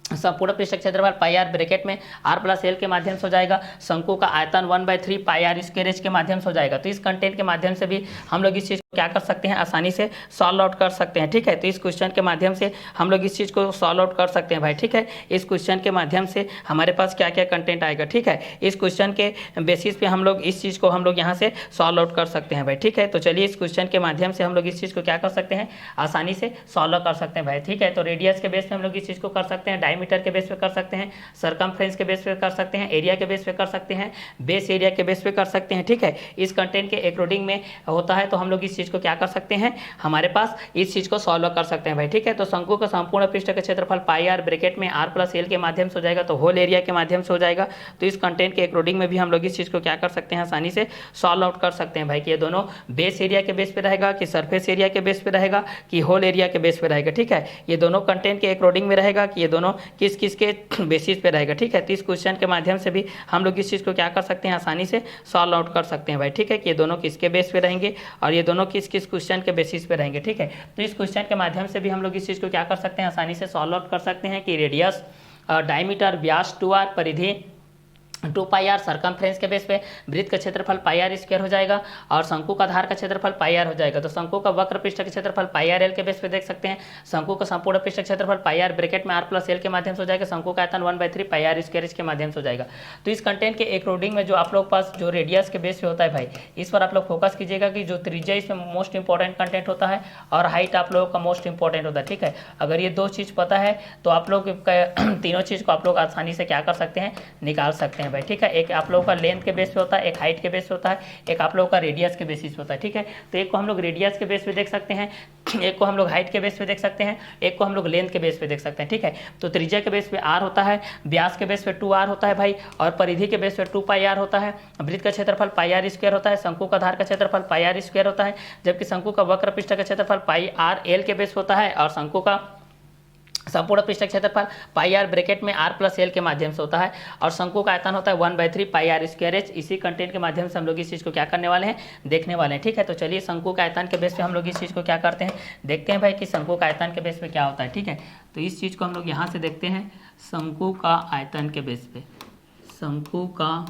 संपूर्ण पृष्ठ क्षेत्रफल पाई आर ब्रैकेट में आर प्लस एल के माध्यम से हो जाएगा, शंकु का आयतन 1/3 पाई आर स्क्वायर एच के माध्यम से हो जाएगा। तो इस कंटेंट के माध्यम से भी हम लोग इस चीज़ को क्या कर सकते हैं, आसानी से सॉल्व आउट कर सकते हैं, ठीक है। तो इस क्वेश्चन के माध्यम से हम लोग इस चीज़ को सॉल्व आउट कर सकते हैं भाई, ठीक है। इस क्वेश्चन के माध्यम से हमारे पास क्या क्या कंटेंट आएगा, ठीक है। इस क्वेश्चन के बेसिस पे हम लोग इस चीज़ को हम लोग यहाँ से सॉल्व आउट कर सकते हैं भाई, ठीक है। तो चलिए इस क्वेश्चन के माध्यम से हम लोग इस चीज़ को क्या कर सकते हैं, आसानी से सॉल्व कर सकते हैं भाई, ठीक है। तो रेडियस के बेस पे हम लोग इस चीज़ को कर सकते हैं, डायमीटर के बेस पे कर सकते हैं, सरकमफ्रेंस के बेस पे कर सकते हैं, एरिया के बेस पे कर सकते हैं, बेस एरिया के बेस पे कर सकते हैं, ठीक है। इस कंटेंट के अकॉर्डिंग में होता है तो हम लोग इस चीज़ को क्या कर सकते हैं, हमारे पास इस चीज़ को सॉल्व कर सकते हैं भाई, ठीक है। तो शंकु का संपूर्ण पृष्ठ का क्षेत्रफल पाई आर ब्रैकेट में आर प्लस एल के माध्यम से हो जाएगा, तो होल एरिया के माध्यम से हो जाएगा। तो इस कंटेंट के अकॉर्डिंग में भी हम लोग इस चीज़ को क्या कर सकते हैं, आसानी से सॉल्व आउट कर सकते हैं भाई, कि ये दोनों बेस एरिया के बेस पे रहेगा, कि सरफेस एरिया के बेस पे रहेगा, कि होल एरिया के बेस पे रहेगा, ठीक है। ये दोनों कंटेंट के अकॉर्डिंग में रहेगा कि ये दोनों किस किस के बेसिस पे रहेगा, ठीक है। तो इस क्वेश्चन के माध्यम से भी हम लोग इस चीज़ को क्या कर सकते हैं, आसानी से सॉल्व आउट कर सकते हैं भाई, ठीक है। कि ये दोनों किसके बेस पे रहेंगे और ये दोनों किस किस क्वेश्चन के बेसिस पे रहेंगे, ठीक है। तो इस क्वेश्चन के माध्यम से भी हम लोग इस चीज़ को क्या कर सकते हैं, आसानी से सॉल्व आउट कर सकते हैं कि रेडियस, डायमीटर, व्यास 2r, परिधि 2 पाई आर, सरकमफ्रेंस के बेस पे वृत्त का क्षेत्रफल पाई आर स्क्वायर हो जाएगा, और शंकु का आधार का क्षेत्रफल पाई आर हो जाएगा। तो शंकु का वक्र पृष्ठ का क्षेत्रफल पाई आर एल के बेस पे देख सकते हैं, शंकु का संपूर्ण पृष्ठ क्षेत्रफल पाई आर ब्रैकेट में आर प्लस एल के माध्यम से हो जाएगा, शंकु का आयतन 1/3 पाई आर स्क्वायर के माध्यम से हो जाएगा। तो इस कंटेंट के अकॉर्डिंग में जो आप लोग पास जो रेडियस के बेस पे होता है भाई, इस पर आप लोग फोकस कीजिएगा कि जो त्रिज्या इसमें मोस्ट इंपॉर्टेंट कंटेंट होता है और हाइट आप लोगों का मोस्ट इंपॉर्टेंट होता है, ठीक है। अगर ये दो चीज़ पता है तो आप लोग तीनों चीज़ को आप लोग आसानी से क्या कर सकते हैं, निकाल सकते हैं। हैं भाई, ठीक है। एक आप लोगों का लेंथ के बेस पे होता है, एक हाइट के बेस पे होता है, एक आप लोगों का रेडियस के बेसिस पे होता है, ठीक है। तो एक को हम लोग रेडियस के बेस पे देख सकते हैं, एक को हम लोग हाइट के बेस पे देख सकते हैं, एक को हम लोग लेंथ के बेस पे देख सकते हैं, ठीक है। तो त्रिज्या के बेस पे r होता है, व्यास के बेस पे 2r होता है भाई, और परिधि के बेस पे 2 पाई r होता है, वृत्त का क्षेत्रफल पाई r स्क्वायर होता है, शंकु का आधार का क्षेत्रफल पाई r स्क्वायर होता है, जबकि शंकु का वक्र पृष्ठ का क्षेत्रफल पाई r l के बेस होता है, और शंकु का संपूर्ण पृष्ठ क्षेत्रफल पाई आर ब्रैकेट में r प्लस एल के माध्यम से होता है, और शंकु का आयतन होता है 1/3 पाई आर स्क्वायर एच। इसी कंटेंट के माध्यम से हम लोग इस चीज़ को क्या करने वाले हैं, देखने वाले हैं, ठीक है। तो चलिए शंकु का आयतन के बेस पे हम लोग इस चीज़ को क्या करते हैं, देखते हैं भाई कि शंकु का आयतन के बेस पे क्या होता है, ठीक है। तो इस चीज़ को हम लोग यहाँ से देखते हैं, शंकु का आयतन के बेस पे, शंकु का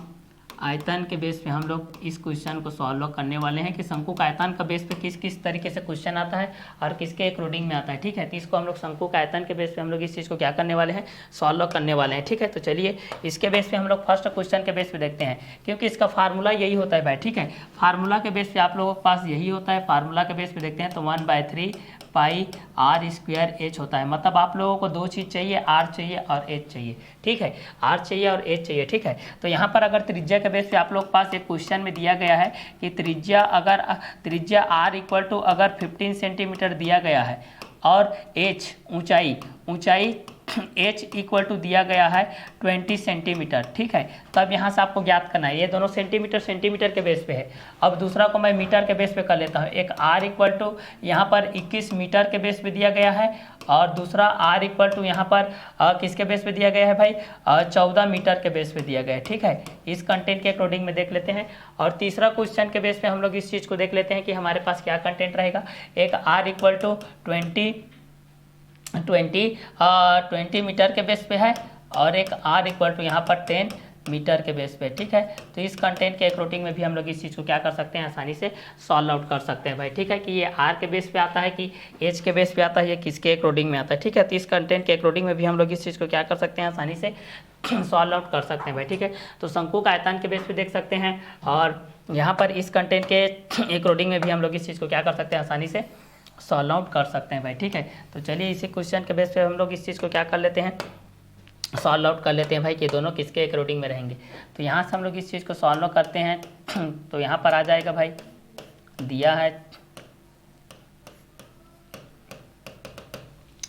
आयतन के बेस पे हम लोग इस क्वेश्चन को सॉल्व करने वाले हैं कि शंकु का आयतन का बेस पे किस किस तरीके से क्वेश्चन आता है और किसके अकॉर्डिंग में आता है, ठीक है। तो इसको हम लोग शंकु का आयतन के बेस पे हम लोग इस चीज़ को क्या करने वाले हैं, सॉल्व करने वाले हैं, ठीक है। तो चलिए इसके बेस पे हम लोग फर्स्ट क्वेश्चन के बेस पे देखते हैं, क्योंकि इसका फार्मूला यही होता है भाई, ठीक है। फार्मूला के बेस पे आप लोगों के पास यही होता है, फार्मूला के बेस पे देखते हैं तो 1/3 पाई आर स्क्वायर एच होता है। मतलब आप लोगों को दो चीज़ चाहिए, आर चाहिए और एच चाहिए, ठीक है। आर चाहिए और एच चाहिए, ठीक है। तो यहाँ पर अगर त्रिज्या के बेस पे आप लोग के पास एक क्वेश्चन में दिया गया है कि त्रिज्या आर इक्वल टू अगर 15 सेंटीमीटर दिया गया है, और एच ऊंचाई h इक्वल टू दिया गया है 20 सेंटीमीटर, ठीक है। तब यहाँ से आपको ज्ञात करना है, ये दोनों सेंटीमीटर के बेस पे है। अब दूसरा को मैं मीटर के बेस पे कर लेता हूँ। एक r इक्वल टू यहाँ पर 21 मीटर के बेस पे दिया गया है, और दूसरा r इक्वल टू यहाँ पर किसके बेस पे दिया गया है भाई, 14 मीटर के बेस पे दिया गया है, ठीक है। इस कंटेंट के अकॉर्डिंग में देख लेते हैं। और तीसरा क्वेश्चन के बेस पे हम लोग इस चीज़ को देख लेते हैं कि हमारे पास क्या कंटेंट रहेगा। एक r इक्वल टू 20 मीटर के बेस पे है, और एक r इक्वल टू यहाँ पर 10 मीटर के बेस पे, ठीक है। तो इस कंटेंट के अकॉर्डिंग में भी हम लोग इस चीज़ को क्या कर सकते हैं, आसानी से सॉल्व आउट कर सकते हैं भाई, ठीक है। कि ये r के बेस पे आता है कि h के बेस पे आता है, ये किसके अकॉर्डिंग में आता है, ठीक है। तो इस कंटेंट के अकॉर्डिंग में भी हम लोग इस चीज़ को क्या कर सकते हैं, आसानी से सॉल्व आउट कर सकते हैं भाई, ठीक है। तो शंकु का आयतन के बेस पे देख सकते हैं, और यहाँ पर इस कंटेंट के अकॉर्डिंग में भी हम लोग इस चीज़ को क्या कर सकते हैं, आसानी से सॉल्व आउट कर सकते हैं भाई, ठीक है। तो चलिए इसी क्वेश्चन के बेस पे हम लोग इस चीज़ को क्या कर लेते हैं, सॉल्व आउट कर लेते हैं भाई कि दोनों किसके अकॉर्डिंग में रहेंगे। तो यहाँ से हम लोग इस चीज़ को सॉल्व करते हैं। तो यहाँ पर आ जाएगा भाई, दिया है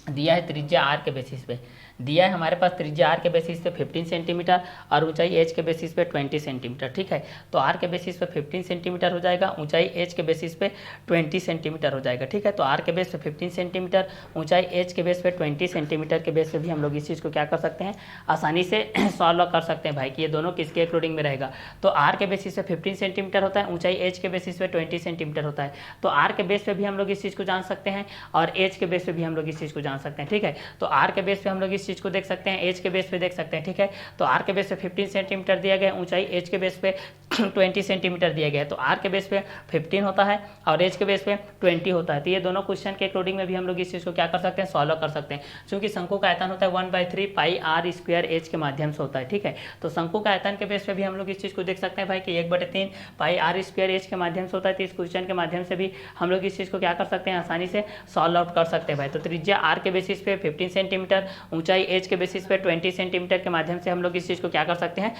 त्रिज्या आर के बेसिस पे, दिया है हमारे पास त्रिज्या आर के बेसिस पे 15 सेंटीमीटर और ऊंचाई एच के बेसिस पे 20 सेंटीमीटर, ठीक है। तो आर के बेसिस पे 15 सेंटीमीटर हो जाएगा, ऊंचाई एच के बेसिस पे 20 सेंटीमीटर हो जाएगा, ठीक है। तो आर के बेस पे 15 सेंटीमीटर, ऊंचाई एच के बेस पे 20 सेंटीमीटर के बेस पे भी हम लोग इस चीज़ को क्या कर सकते हैं, आसानी से सॉल्व कर सकते हैं भाई कि ये दोनों किसके अकॉर्डिंग में रहेगा। तो आर के बेसिस पे 15 सेंटीमीटर होता है, ऊंचाई एच के बेसिस पे 20 सेंटीमीटर होता है। तो आर के बेस पे भी हम लोग इस चीज़ को जान सकते हैं, और एच के बेस पे भी हम लोग इस चीज़ को जान सकते हैं, ठीक है। तो आर के बेस पे हम लोग इस चीज़ को देख सकते हैं, एच के बेस पे देख सकते हैं, ठीक है। तो आर के बेस पे 15 सेंटीमीटर दिया गया है, ऊंचाई एच के बेस पे 20 सेंटीमीटर दिया गया है। तो आर के बेस पे 15 होता है और एच के बेस पे 20 होता है। तो ये दोनों क्वेश्चन के अकॉर्डिंग में भी हम लोग इस चीज़ को क्या कर सकते हैं, सॉल्व कर सकते हैं। क्योंकि शंकु का आयतन होता है 1/3 पाई आर स्क्वायर एच के माध्यम से होता है, ठीक है। तो शंकु का आयतन के बेस पे भी हम लोग इस चीज़ को देख सकते हैं भाई कि 1/3 पाई आर स्क्वायर एच के माध्यम से होता है। तो इस क्वेश्चन के माध्यम से भी हम लोग इस चीज़ को क्या कर सकते हैं, आसानी से सॉल्व आउट कर सकते हैं भाई। तो त्रिज्या आर के बेसिस पे 15 सेंटीमीटर, ऊंचाई एच के बेसिस पे 20 सेंटीमीटर के माध्यम से हम लोग इस चीज़ को क्या कर सकते हैं,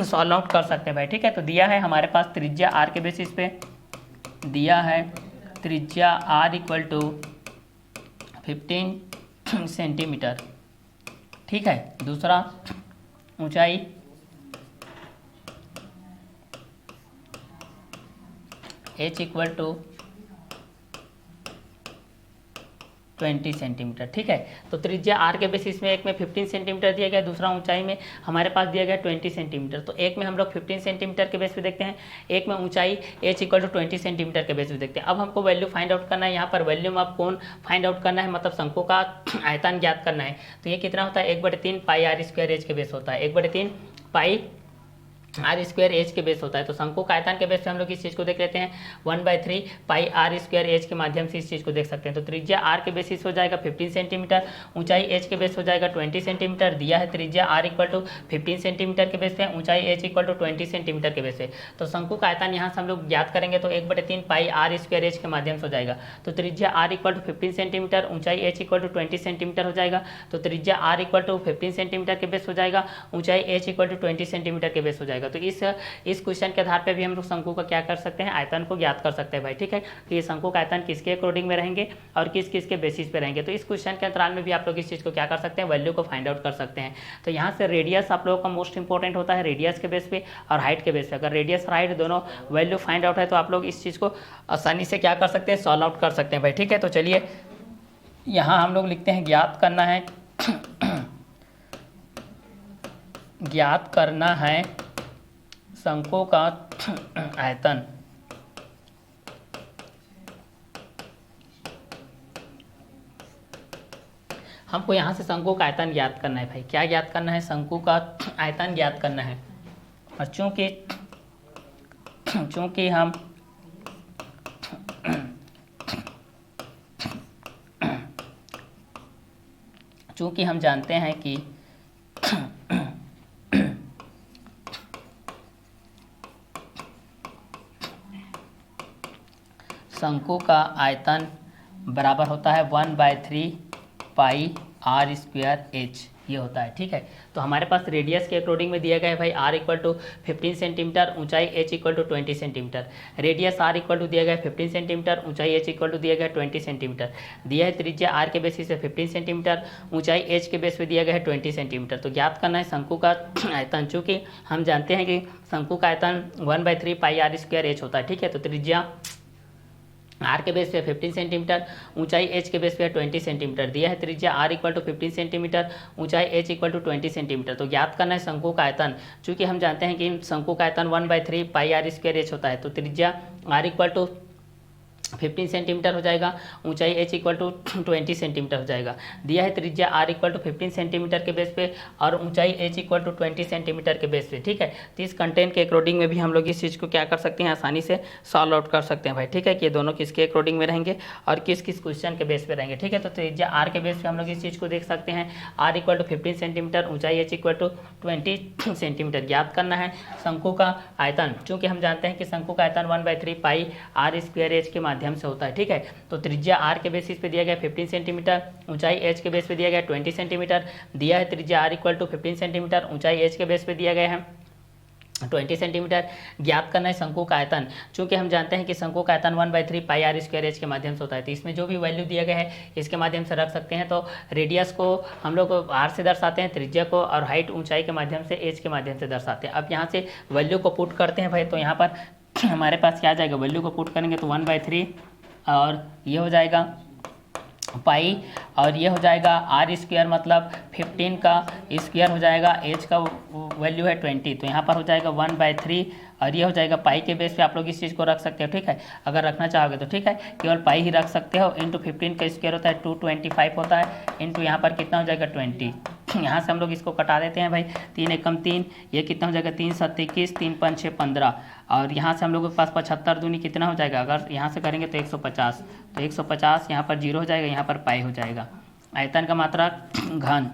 सॉल्व आउट कर सकते हैं भाई, ठीक है। तो दिया है हमारे पास त्रिज्या आर के बेसिस पे, दिया है त्रिज्या आर इक्वल टू 15 सेंटीमीटर, ठीक है। दूसरा ऊंचाई h इक्वल टू 20 सेंटीमीटर, ठीक है। तो त्रिज्या आर के बेसिस में एक में 15 सेंटीमीटर दिया गया, दूसरा ऊंचाई में हमारे पास दिया गया 20 सेंटीमीटर। तो एक में हम लोग 15 सेंटीमीटर के बेस पे देखते हैं, एक में ऊंचाई h इक्वल टू 20 सेंटीमीटर के बेस पे देखते हैं। अब हमको वैल्यू फाइंड आउट करना है, यहाँ पर वैल्यूम ऑफ कोण फाइंड आउट करना है, मतलब शंकु का आयतन ज्ञात करना है। तो ये कितना होता है, 1/3 पाई आर स्क्वायर एच के बेस होता है, 1/3 पाई आर स्क्वायर एच के बेस होता है। तो शंकु का आयतन के बेस पे हम लोग इस चीज़ को देख लेते हैं 1/3 पाई आर स्क्वायर एच के माध्यम से इस चीज़ को देख सकते हैं। तो त्रिज्या आर के बेसिस हो जाएगा 15 सेंटीमीटर, ऊंचाई एच के बेस हो जाएगा 20 सेंटीमीटर। दिया है त्रिज्या आर इक्वल टू 15 सेंटीमीटर के बेस पे, ऊंचाई एच इक्वल टू 20 सेंटीमीटर के बेस पे। तो शंकु का आयतन यहाँ से हम लोग ज्ञात करेंगे तो 1/3 पाई आर स्क्वायर एच के माध्यम से हो जाएगा। तो त्रिज्या आर इक्वल टू 15 सेंटीमीटर, ऊंचाई एच इक्वल टू 20 सेंटीमीटर हो जाएगा। तो त्रिज्या आर इक्वल टू 15 सेंटीमीटर के बेस हो जाएगा, ऊंचाई एच इक्वल टू 20 सेंटीमीटर के बेस हो जाएगा। तो इस क्वेश्चन के आधार पे भी हम लोग शंकु का क्या कर सकते हैं, आयतन को ज्ञात कर सकते हैं भाई, ठीक है। तो ये शंकु का आयतन किसके अकॉर्डिंग में रहेंगे और किस किस के बेसिस पे रहेंगे। तो इस क्वेश्चन के अंतराल में भी आप लोग इस चीज़ को क्या कर सकते हैं, वैल्यू को फाइंड आउट कर सकते हैं। तो यहाँ से रेडियस आप लोगों का मोस्ट इंपॉर्टेंट होता है, रेडियस के बेस पे और हाइट के बेस पे। अगर रेडियस और हाइट दोनों वैल्यू फाइंड आउट है तो आप लोग इस चीज़ को आसानी से क्या कर सकते हैं, सॉल्व आउट कर सकते हैं भाई, ठीक है। तो चलिए यहाँ हम लोग लिखते हैं ज्ञात करना है ज्ञात करना है शंकु का आयतन। हमको यहाँ से शंकु का आयतन ज्ञात करना है भाई, क्या ज्ञात करना है, शंकु का आयतन ज्ञात करना है। और चूंकि हम जानते हैं कि शंकु का आयतन बराबर होता है 1/3 पाई आर स्क्वायर एच, ये होता है, ठीक है। तो हमारे पास रेडियस के अकॉर्डिंग में दिया गया है भाई आर इक्वल टू 15 सेंटीमीटर, ऊंचाई H equal to 20 centimetre. Radius R equal to दिया गया है 15 सेंटीमीटर, ऊंचाई एच इक्वल टू दिया गया है 20 सेंटीमीटर। दिया है त्रिज्या आर के बेसिस से 15 सेंटीमीटर, ऊंचाई एच के बेस पे दिया गया है 20 सेंटीमीटर। तो ज्ञात करना है शंकु का आयतन। चूँकि हम जानते हैं कि शंकु का आयतन 1/3 पाई आर स्क्वायर एच होता है, ठीक है। तो त्रिज्या आर के बेस पे 15 सेंटीमीटर, ऊंचाई एच के बेस पे 20 सेंटीमीटर। दिया है त्रिज्या आर इक्वल टू 15 सेंटीमीटर, ऊंचाई एच इक्वल टू 20 सेंटीमीटर। तो ज्ञात करना है शंकु का आयतन। चूंकि हम जानते हैं कि शंकु का आयतन 1/3 पाई आर स्क्वायर एच होता है। तो त्रिज्या आर इक्वल टू 15 सेंटीमीटर हो जाएगा, ऊंचाई एच इक्वल टू 20 सेंटीमीटर हो जाएगा। दिया है त्रिज्या आर इक्वल टू 15 सेंटीमीटर के बेस पे और ऊंचाई एच इक्वल टू 20 सेंटीमीटर के बेस पे, ठीक है। तो इस कंटेंट के अकॉर्डिंग में भी हम लोग इस चीज़ को क्या कर सकते हैं, आसानी से सॉल्व आउट कर सकते हैं भाई, ठीक है। कि ये दोनों किसके अकॉर्डिंग में रहेंगे और किस किस क्वेश्चन के बेस पे रहेंगे, ठीक है। तो त्रिज्या आर के बेस पे हम लोग इस चीज़ को देख सकते हैं, आर इक्वल टू 15 सेंटीमीटर, ऊंचाई एच इक्वल टू 20 सेंटीमीटर। ज्ञात करना है शंकु का आयतन। चूँकि हम जानते हैं कि शंकु का आयतन 1/3 पाई आर स्क्वायर एच के माध्यम से होता है, ठीक है। तो त्रिज्या आर के बेसिस पे दिया गया 15 सेंटीमीटर, ऊंचाई एच के बेस पे दिया गया 20 सेंटीमीटर। दिया है त्रिज्या आर इक्वल टू 15 सेंटीमीटर, ऊंचाई एच के बेस पे दिया गया है 20 सेंटीमीटर। ज्ञात करना है शंकु का आयतन। चूंकि हम जानते हैं कि शंकु का आयतन 1/3 पाई आर स्क्वायर एच के माध्यम से होता है। तो इसमें जो भी वैल्यू दिया गया है इसके माध्यम से रख सकते हैं। तो रेडियस को हम लोग आर से दर्शाते हैं, त्रिज्या को, और हाइट ऊंचाई के माध्यम से एच के माध्यम से दर्शाते हैं। अब यहाँ से वैल्यू को पुट करते हैं भाई। तो यहाँ पर हमारे पास क्या आ जाएगा, वैल्यू को पुट करेंगे तो 1/3 और ये हो जाएगा पाई और ये हो जाएगा आर स्क्वायर, मतलब 15 का स्क्वायर हो जाएगा, एच का वैल्यू है 20। तो यहाँ पर हो जाएगा 1/3 और ये हो जाएगा पाई के बेस पे आप लोग इस चीज़ को रख सकते हो, ठीक है। अगर रखना चाहोगे तो ठीक है, केवल पाई ही रख सकते हो। इंटू 15 का स्क्वायर होता है 225 होता है, इंटू यहाँ पर कितना हो जाएगा 20। यहाँ से हम लोग इसको कटा देते हैं भाई, 3 एकम 3, ये कितना हो जाएगा 3 7 21, 3 5 6 15, और यहाँ से हम लोगों के पास 75 दूनी कितना हो जाएगा, अगर यहाँ से करेंगे तो 150। तो 150 यहाँ पर 0 हो जाएगा, यहाँ पर पाई हो जाएगा। आयतन का मात्रा घन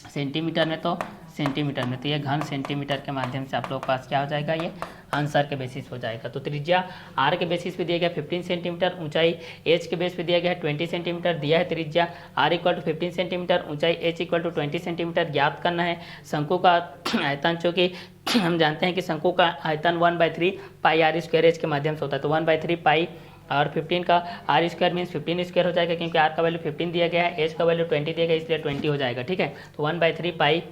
सेंटीमीटर में, तो सेंटीमीटर में, तो ये घन सेंटीमीटर के माध्यम से आप लोग के पास क्या हो जाएगा, ये आंसर के बेसिस हो जाएगा। तो त्रिज्या आर के बेसिस पे दिया गया 15 सेंटीमीटर, ऊंचाई एच के बेस पे दिया गया है 20 सेंटीमीटर। दिया है त्रिज्या आर इक्वल टू 15 सेंटीमीटर, ऊंचाई एच इक्वल टू 20 सेंटीमीटर। ज्ञात करना है शंकु का आयतन, चूँकि हम जानते हैं कि शंकु का आयतन 1/3 पाई आर स्क्वायर एच के माध्यम से होता है। तो 1/3 पाई और 15 का आर स्क्वायर मीन्स 15 स्क्वायर हो जाएगा, क्योंकि आर का वैल्यू 15 दिया गया है, एच का वैल्यू 20 दिया गया, इसलिए 20 हो जाएगा, ठीक है। तो 1/3 पाई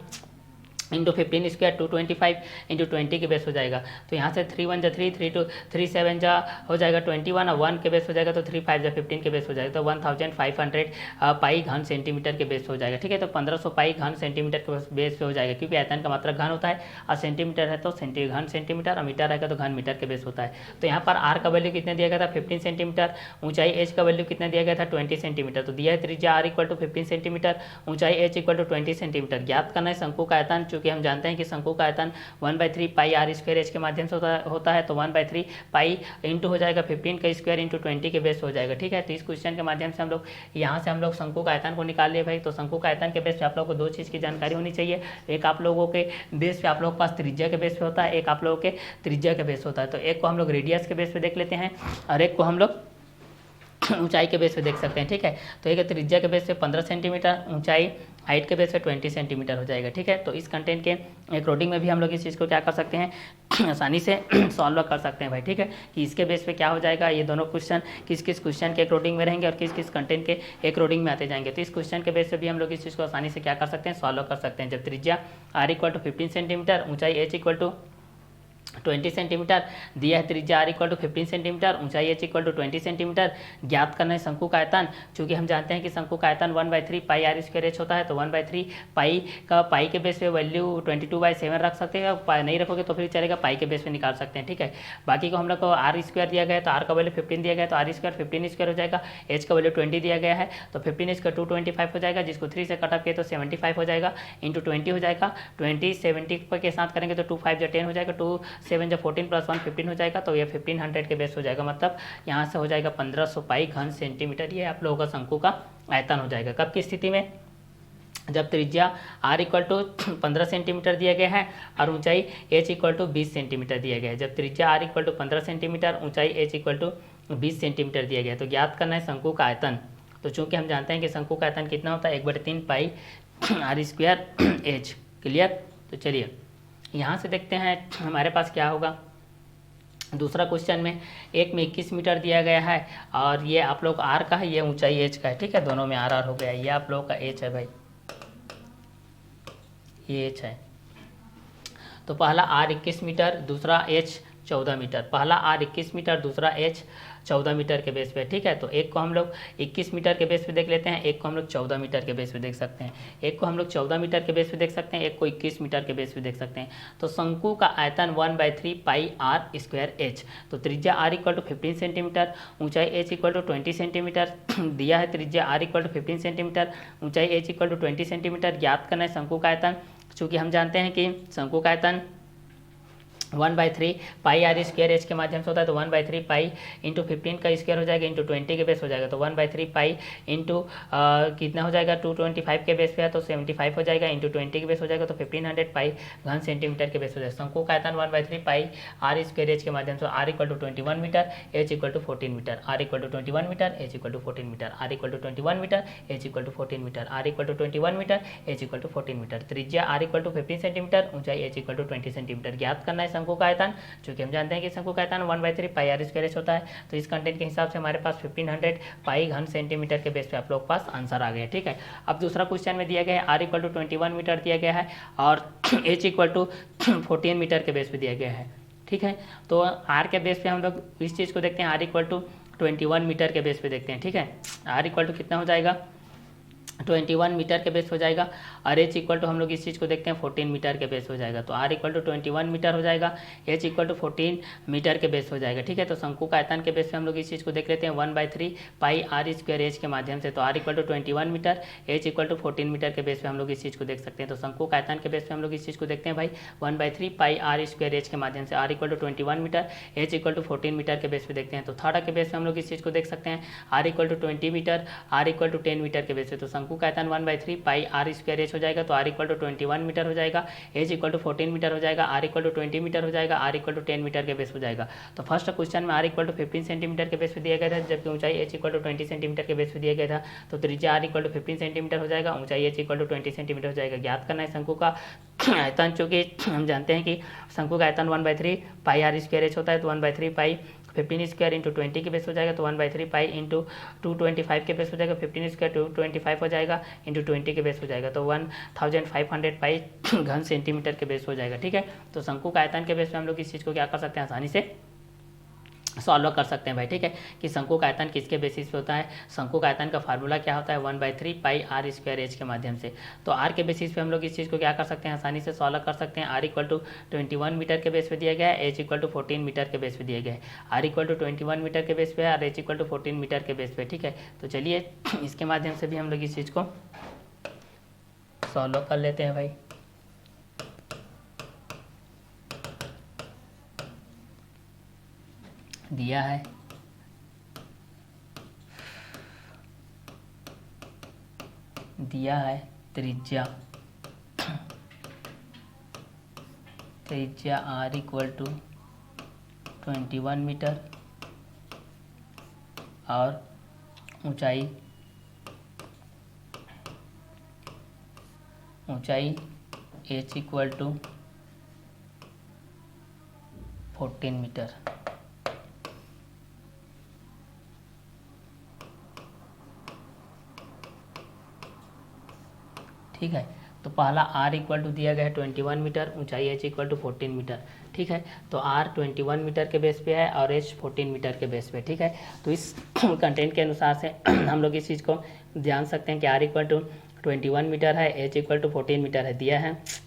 इंटू 15 स्क्वायर 225 इंटू 20 के बेस हो जाएगा। तो यहाँ से 3 1 जा 3, 3 2 3 7 जा हो जाएगा 21, और 1 के बेस हो जाएगा, तो 3 5 जा 15 के बेस हो जाएगा। तो 1500 पाई घन सेंटीमीटर के बेस हो जाएगा, ठीक है। तो 1500 पाई घन सेंटीमीटर के बेस पे हो जाएगा, क्योंकि आयतन का मात्रा घन होता है, और सेंटीमीटर है तो घन सेंटीमीटर, और मीटर रहेगा तो घन मीटर के बेस होता है। तो यहाँ पर आर का वैल्यू कितना दिया गया था 15 सेंटीमीटर, ऊंचाई एच का वैल्यू कितना दिया गया था 20 सेंटीमीटर। तो दिया है त्रिज्या आर इक्वल टू 15 सेंटीमीटर, ऊंचाई एच इक्वल टू 20 सेंटीमीटर। ज्ञात करना है शंकु का आयतन, चूँकि हम जानते हैं कि शंकु का आयतन 1/3 पाई आर स्क्वायर एच के माध्यम से होता है, तो 1/3 पाई इंटू हो जाएगा 15 का स्क्वायर इंटू 20 के बेस हो जाएगा। ठीक है, तो इस क्वेश्चन के माध्यम से हम लोग यहाँ से हम लोग शंकु का आयतन को निकाल लिए भाई। तो शंकु का आयतन के बेस पे आप लोगों को दो चीज़ की जानकारी होनी चाहिए। एक आप लोगों के बेस पे आप लोगों के पास त्रिज्या के बेस पे होता है, एक आप लोगों के त्रिज्या के बेस होता है। तो एक को हम लोग रेडियस के बेस पे देख लेते हैं और एक को हम लोग ऊंचाई के बेस पे देख सकते हैं। ठीक है, तो एक त्रिज्या के बेस पे 15 सेंटीमीटर, ऊंचाई हाइट के बेस पे 20 सेंटीमीटर हो जाएगा। ठीक है, तो इस कंटेंट के अकॉर्डिंग में भी हम लोग इस चीज़ को क्या कर सकते हैं आसानी से सॉल्व कर सकते हैं भाई। ठीक है, कि इसके बेस पे क्या हो जाएगा, ये दोनों क्वेश्चन किस किस क्वेश्चन के अकॉर्डिंग में रहेंगे और किस किस कंटेंट के अकॉर्डिंग में आते जाएंगे। तो इस क्वेश्चन के बेस पे भी हम लोग इस चीज़ को आसानी से क्या कर सकते हैं, सॉल्व कर सकते हैं। जब त्रिज्या r = 15 सेंटीमीटर, ऊंचाई h = 20 सेंटीमीटर दिया है, त्रिज्या r = 15 सेंटीमीटर, ऊंचाई h = 20 सेंटीमीटर, ज्ञात करना है शंकु का आयतन। चूंकि हम जानते हैं कि शंकु का आयतन 1/3 पाई आर स्क्वायर एच होता है, तो 1/3 पाई का पाई के बेस पे वैल्यू 22/7 रख सकते हैं, पाई नहीं रखोगे तो फिर चलेगा, पाई के बेस पे निकाल सकते हैं। ठीक है, बाकी को हम लोग को आर स्क्वायर दिया गया है, तो आर का वैल्यू 15 दिया गया है, तो आर स्क्वायर 15 स्क्वायर हो जाएगा, एच का वैल्यू 20 दिया गया है, तो 15 इसका 225 हो जाएगा, जिसको 3 से कटअप किए तो 75 हो जाएगा, इंटू 20 हो जाएगा, 20 70 के साथ करेंगे तो 2 5 10 हो जाएगा, 2 7 14 + 1 15 हो जाएगा, तो ये 1500 के बेस हो जाएगा, मतलब यहाँ से हो जाएगा 1500 पाई घन सेंटीमीटर। ये आप लोगों का शंकु का आयतन हो जाएगा। कब की स्थिति में, जब त्रिज्या r = 15 सेंटीमीटर दिया गया है और ऊंचाई h = 20 सेंटीमीटर दिया गया है। जब त्रिज्या r = 15 सेंटीमीटर, ऊंचाई h = 20 सेंटीमीटर दिया गया है, तो ज्ञात करना है शंकु का आयतन। तो चूंकि हम जानते हैं कि शंकु का आयतन कितना होता है, 1/3 पाई r² h। क्लियर, तो चलिए यहाँ से देखते हैं हमारे पास क्या होगा। दूसरा क्वेश्चन में एक में 21 मीटर दिया गया है और ये आप लोग r का है, ये ऊंचाई h का है। ठीक है, दोनों में r हो गया, ये आप लोग का h है भाई, ये h है। तो पहला r 21 मीटर, दूसरा h 14 मीटर, पहला r 21 मीटर, दूसरा h 14 मीटर के बेस पे। ठीक है, तो एक को हम लोग 21 मीटर के बेस पे देख लेते हैं, एक को हम लोग 14 मीटर के बेस पे देख सकते हैं, एक को हम लोग 14 मीटर के बेस पे देख सकते हैं, एक को 21 मीटर के बेस पे देख सकते हैं। तो शंकु का आयतन 1/3 पाई r² h। तो त्रिज्या r = 15 सेंटीमीटर, ऊंचाई h = 20 सेंटीमीटर दिया है, त्रिज्या r = 15 सेंटीमीटर, ऊंचाई h = 20 सेंटीमीटर, ज्ञात करना है शंकु का आयतन। चूँकि हम जानते हैं कि शंकु का आयतन 1/3 पाई r² h के माध्यम से होता है, तो 1/3 पाई इंटू 15 का स्क्वायर हो जाएगा, इंटू 20 के बेस हो जाएगा, तो 1/3 पाई इंटू कितना हो जाएगा, 225 के बेस पे है तो 75 हो जाएगा, इंटू 20 के बेस हो जाएगा, तो 1500 पाई घन सेंटीमीटर के बेस हो जाएगा। शंकु का आयतन 1/3 पाई r² h के माध्यम से, r = 21 metre, h = 14 metre, r = 21 metre, h = 14 metre, r = 21 metre, h = 14 metre, r = 21 metre, h = 14 metre, त्रिज्या r = 15 सेंटीमीटर, ऊंचाई h = 20 सेंटीमीटर, ज्ञात करना है शंकु का आयतन। चूंकि हम जानते हैं कि शंकु का आयतन 1/3 पाई r² h होता है, तो इस कंटेंट के हिसाब से हमारे पास 1500 पाई घन सेंटीमीटर के बेस पे आप लोग के पास आंसर आ गया। ठीक है, अब दूसरा क्वेश्चन में दिया गया है r = 21 मीटर दिया गया है और h = 14 मीटर के बेस पे दिया गया है। ठीक है, तो r के बेस पे हम लोग इस चीज़ को देखते हैं, r = 21 मीटर के बेस पे देखते हैं। ठीक है, r = कितना हो जाएगा, 21 मीटर के बेस हो जाएगा, और h = हम लोग इस चीज़ को देखते हैं 14 मीटर के बेस हो जाएगा, तो r = 21 मीटर हो जाएगा, h = 14 मीटर के बेस हो जाएगा। ठीक है, तो शंकु का आयतन के बेस पे हम लोग इस चीज़ को देख लेते हैं 1/3 पाई r² h के माध्यम से, तो r = 21 मीटर, h = 14 मीटर के बेस पे हम लोग इस चीज़ को देख सकते हैं। तो शंकु का आयतन के बेस पे हम लोग इस चीज़ को देखते हैं भाई 1/3 पाई r² h के माध्यम से, r = 21 मीटर, h = 14 मीटर के बेस पे देखते हैं। तो थर्ड के बेस पे हम लोग इस चीज़ को देख सकते हैं, r = 20 मीटर, r = 10 मीटर के बेस पे। तो शंकु का आयतन 1/3 पाई r² h हो जाएगा, तो r = 21 मीटर हो जाएगा, h = 14 मीटर हो जाएगा, r = 20 मीटर हो जाएगा, r = 10 मीटर के बेस हो जाएगा। तो फर्स्ट क्वेश्चन में r = 15 सेंटीमीटर के बेस पे दिया गया था, जबकि ऊंचाई h = 20 सेंटीमीटर के बेस पे दिया गया था। तो त्रिज्या r = 15 सेंटीमीटर हो जाएगा, ऊंचाई h = 20 सेंटीमीटर हो जाएगा। ज्ञात करना है शंकु का आयतन। चूँकि हम जानते हैं कि शंकु का आयतन 1/3 पाई r² h होता है, तो 1/3 पाई 15 स्क्वायर इंटू 20 के बेस हो जाएगा, तो 1/3 पाई इंटू 225 के बेस हो जाएगा, 15 स्क्वायर 225 हो जाएगा, इंटू 20 के बेस हो जाएगा, तो 1500 पाई घन सेंटीमीटर के बेस हो जाएगा। ठीक है, तो शंकु का आयतन के बेस पे हम लोग इस चीज़ को क्या कर सकते हैं, आसानी से सॉल्व कर सकते हैं भाई। ठीक है, कि शंकु का आयतन किसके बेसिस पे होता है, शंकु का आयतन का फार्मूला क्या होता है, 1/3 पाई r² h के माध्यम से। तो r के बेसिस पे हम लोग इस चीज़ को क्या कर सकते हैं, आसानी से सॉल्व कर सकते हैं। r = 21 मीटर के बेस पे दिया गया है, h = 14 मीटर के बेस पे दिया गया है, r = 21 मीटर के बेस पे है और h = 14 मीटर के बेस पे। ठीक है, तो चलिए इसके माध्यम से भी हम लोग इस चीज़ को सॉल्व कर लेते हैं भाई। दिया है त्रिज्या r इक्वल टू 21 मीटर और ऊंचाई h इक्वल टू 14 मीटर। ठीक है, तो पहला r इक्वल टू दिया गया है 21 मीटर, ऊंचाई h इक्वल टू 14 मीटर। ठीक है, तो r 21 मीटर के बेस पे है और h 14 मीटर के बेस पे। ठीक है, तो इस कंटेंट के अनुसार से हम लोग इस चीज़ को जान सकते हैं कि r इक्वल टू 21 मीटर है, h इक्वल टू 14 मीटर है, दिया है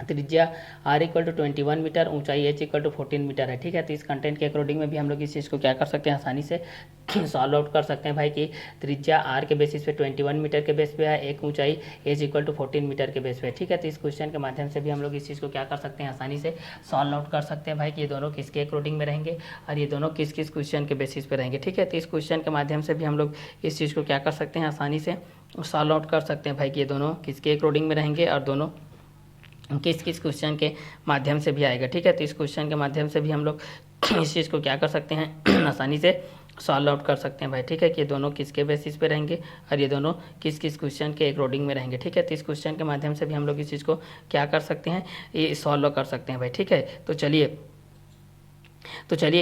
त्रिज्या r इक्वल टू 21 मीटर, ऊंचाई h इक्वल टू 14 मीटर है। ठीक है, तो इस कंटेंट के अकॉर्डिंग में भी हम लोग इस चीज़ को क्या कर सकते हैं, आसानी से सॉल्व आउट कर सकते हैं भाई कि त्रिज्या r के बेसिस पे 21 मीटर के बेस पे है, एक ऊंचाई h इक्वल टू 14 मीटर के बेस पे। ठीक है, तो इस क्वेश्चन के माध्यम से भी हम लोग इस चीज़ को क्या कर सकते हैं, आसानी से सॉल्व आउट कर सकते हैं भाई कि ये दोनों किसके अकॉर्डिंग में रहेंगे और ये दोनों किस किस क्वेश्चन के बेसिस पे रहेंगे। ठीक है, तो इस क्वेश्चन के माध्यम से भी हम लोग इस चीज़ को क्या कर सकते हैं, आसानी से सॉल्व आउट कर सकते हैं भाई कि ये दोनों किसके अकॉर्डिंग में रहेंगे और दोनों किस किस क्वेश्चन के माध्यम से भी आएगा। ठीक है, तो इस क्वेश्चन के माध्यम से भी हम लोग इस चीज़ को क्या कर सकते हैं, आसानी से सॉल्व आउट कर सकते हैं भाई। ठीक है, कि ये दोनों किसके बेसिस पे रहेंगे और ये दोनों किस किस क्वेश्चन के अकॉर्डिंग में रहेंगे। ठीक है, तो इस क्वेश्चन के माध्यम से भी हम लोग इस चीज़ को क्या कर सकते हैं, ये सॉल्व कर सकते हैं भाई। ठीक है, तो चलिए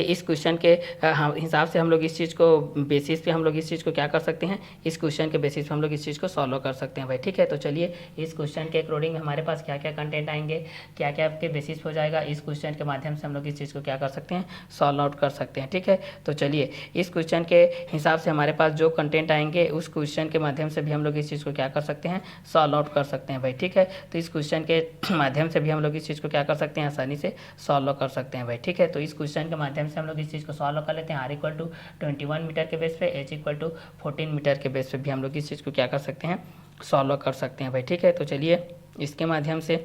इस क्वेश्चन के हिसाब से हम लोग इस चीज़ को बेसिस पे हम लोग इस चीज़ को क्या कर सकते हैं, इस क्वेश्चन के बेसिस पे हम लोग इस चीज़ को सॉल्व कर सकते हैं भाई। ठीक है, तो चलिए इस क्वेश्चन के अकॉर्डिंग हमारे पास क्या क्या कंटेंट आएंगे, क्या क्या आपके बेसिस हो जाएगा, इस क्वेश्चन के माध्यम से हम लोग इस चीज़ को क्या कर सकते हैं, सॉल्व आउट कर सकते हैं। ठीक है, तो चलिए इस क्वेश्चन के हिसाब से हमारे पास जो कंटेंट आएंगे उस क्वेश्चन के माध्यम से भी हम लोग इस चीज़ को क्या कर सकते हैं, सॉल्व आउट कर सकते हैं भाई। ठीक है, तो इस क्वेश्चन के माध्यम से भी हम लोग इस चीज़ को क्या कर सकते हैं, आसानी से सॉल्व कर सकते हैं भाई। ठीक है, तो इस क्वेश्चन के माध्यम से हम लोग इस चीज़ को सॉल्व कर लेते हैं। r इक्वल टू 21 मीटर के बेस पे, h इक्वल टू 14 मीटर के बेस पे भी हम लोग इस चीज़ को क्या कर सकते हैं, सॉल्व कर सकते हैं भाई। ठीक है, तो चलिए इसके माध्यम से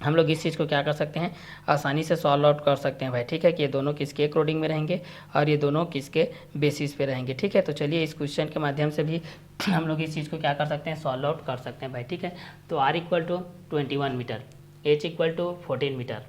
हम लोग इस चीज़ को क्या कर सकते हैं, आसानी से सॉल्व आउट कर सकते हैं भाई। ठीक है, कि ये दोनों किसके अकॉर्डिंग में रहेंगे और ये दोनों किसके बेसिस पे रहेंगे। ठीक है, तो चलिए इस क्वेश्चन के माध्यम से भी हम लोग इस चीज़ को क्या कर सकते हैं, सॉल्व आउट कर सकते हैं भाई। ठीक है, तो r equal to 21 metre, h equal to 14 metre,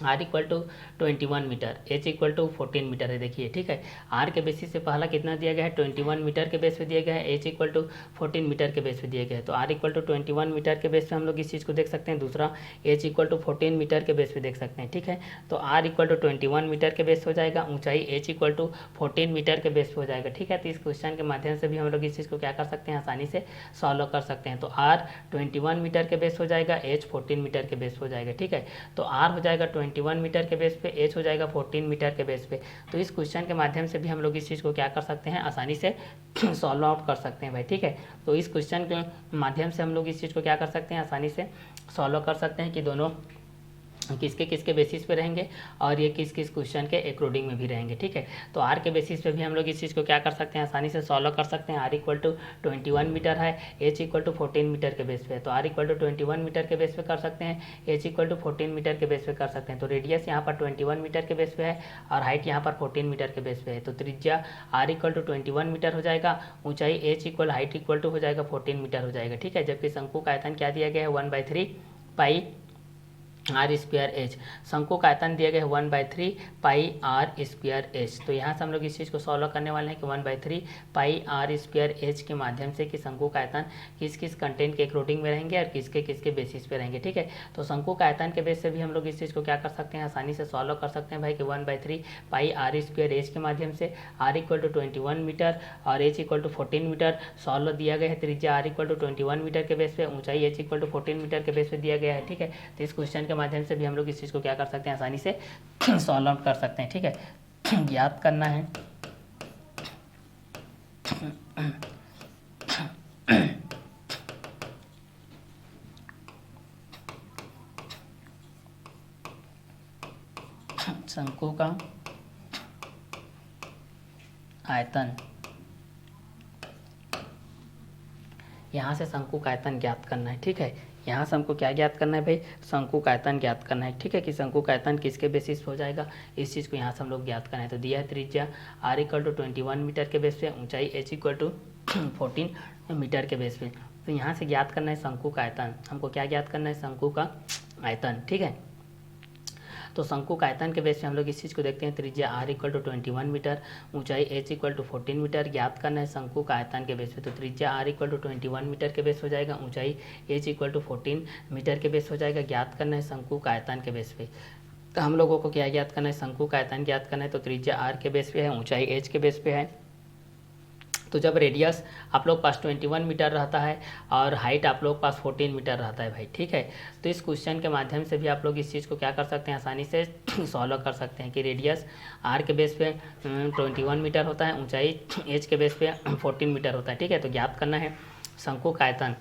r equal to 21 metre, h equal to 14 metre है। देखिए, ठीक है, r के बेसिस से पहला कितना दिया गया है, 21 मीटर के बेस पे दिया गया है, h इक्वल टू 14 मीटर के बेस पे दिया गया है। तो r इक्वल टू 21 मीटर के बेस पे हम लोग इस चीज़ को देख सकते हैं, दूसरा h इक्वल टू 14 मीटर के बेस पे देख सकते हैं। ठीक है, तो r इक्वल टू 21 मीटर के बेस हो जाएगा, ऊंचाई h इक्वल टू 14 मीटर के बेस पे हो जाएगा। ठीक है, तो इस क्वेश्चन के माध्यम से भी हम लोग इस चीज़ को क्या कर सकते हैं, आसानी से सॉल्व कर सकते हैं। तो r 21 मीटर के बेस हो जाएगा, h 14 मीटर के बेस हो जाएगा। ठीक है, तो r हो जाएगा 21 मीटर के बेस पे, h हो जाएगा 14 मीटर के बेस पे। तो इस क्वेश्चन के माध्यम से भी हम लोग इस चीज़ को क्या कर सकते हैं, आसानी से सॉल्व आउट कर सकते हैं भाई। ठीक है, तो इस क्वेश्चन के माध्यम से हम लोग इस चीज़ को क्या कर सकते हैं, आसानी से सॉल्व कर सकते हैं कि दोनों किसके किसके बेसिस पे रहेंगे और ये किस किस क्वेश्चन के अकॉर्डिंग में भी रहेंगे। ठीक है, तो r के बेसिस पे भी हम लोग इस चीज़ को क्या कर सकते हैं, आसानी से सॉल्व कर सकते हैं। r इक्वल टू 21 मीटर है, h इक्वल टू 14 मीटर के बेस पे, तो r इक्वल टू 21 मीटर के बेस पे कर सकते हैं, h इक्वल टू 14 मीटर के बेस पे कर सकते हैं। तो रेडियस यहाँ पर 21 मीटर के बेस पे है और हाइट यहाँ पर 14 मीटर के बेस पे है। तो त्रिज्या r इक्वल टू 21 मीटर हो जाएगा, ऊंचाई h equal height equal to हो जाएगा 14 मीटर हो जाएगा। ठीक है, जबकि शंकु का आयतन क्या दिया गया है, 1/3 पाई आर स्क्वायर एच, शंकु का आयतन दिया गया है 1/3 पाई आर स्क्वायर एच। तो यहाँ से हम लोग इस चीज़ को सॉल्व करने वाले हैं कि 1/3 पाई आर स्क्वायर एच के माध्यम से कि शंकु का आयतन किस किस कंटेंट के अकॉर्डिंग में रहेंगे और किसके किसके बेसिस पे रहेंगे। ठीक है, तो शंकु का आयतन के बेस से भी हम लोग इस चीज़ को क्या कर सकते हैं, आसानी से सॉल्व कर सकते हैं भाई कि 1/3 पाई आर स्क्वायर एच के माध्यम से आर इक्वल टू 21 मीटर और H equal to 14 metre solve दिया गया है। त्रिज्या आर इक्वल टू 21 मीटर के बेस पे, ऊंचाई एच इक्वल टू 14 मीटर के बेस पे दिया गया है। ठीक है, तो इस क्वेश्चन के माध्यम से भी हम लोग इस चीज़ को क्या कर सकते हैं, आसानी से सॉल्व आउट कर सकते हैं। ठीक है, याद करना है शंकु का आयतन यहाँ से शंकु का आयतन ज्ञात करना है, ठीक है। यहाँ से हमको क्या ज्ञात करना है भाई, शंकु का आयतन ज्ञात करना है, ठीक है, कि शंकु का आयतन किसके बेसिस पे हो जाएगा, इस चीज़ को यहाँ से हम लोग ज्ञात करना है। तो दिया है त्रिज्या r इक्वल टू 21 मीटर के बेस पे, ऊंचाई h इक्वल टू 14 मीटर के बेस पे। तो यहाँ से ज्ञात करना है शंकु का आयतन, हमको क्या ज्ञात करना है, शंकु का आयतन, ठीक है। तो शंकु का आयतन के बेस पे हम लोग इस चीज़ को देखते हैं, त्रिज्या r इक्वल टू 21 मीटर, ऊंचाई h इक्वल टू 14 मीटर, ज्ञात करना है शंकु का आयतन के बेस पे। तो त्रिज्या r इक्वल टू 21 मीटर के बेस हो जाएगा, ऊंचाई h इक्वल टू 14 मीटर के बेस हो जाएगा, ज्ञात करना है शंकु का आयतन के बेस पे। तो हम लोगों को क्या ज्ञात करना है, शंकु का आयतन ज्ञात करना है। तो त्रिज्या r के बेस पे है, ऊंचाई h के बेस पे है। तो जब रेडियस आप लोग पास 21 मीटर रहता है और हाइट आप लोग पास 14 मीटर रहता है भाई, ठीक है। तो इस क्वेश्चन के माध्यम से भी आप लोग इस चीज़ को क्या कर सकते हैं, आसानी से सॉल्व कर सकते हैं कि रेडियस आर के बेस पे 21 मीटर होता है, ऊंचाई एच के बेस पे 14 मीटर होता है, ठीक है। तो ज्ञात करना है शंकु का आयतन,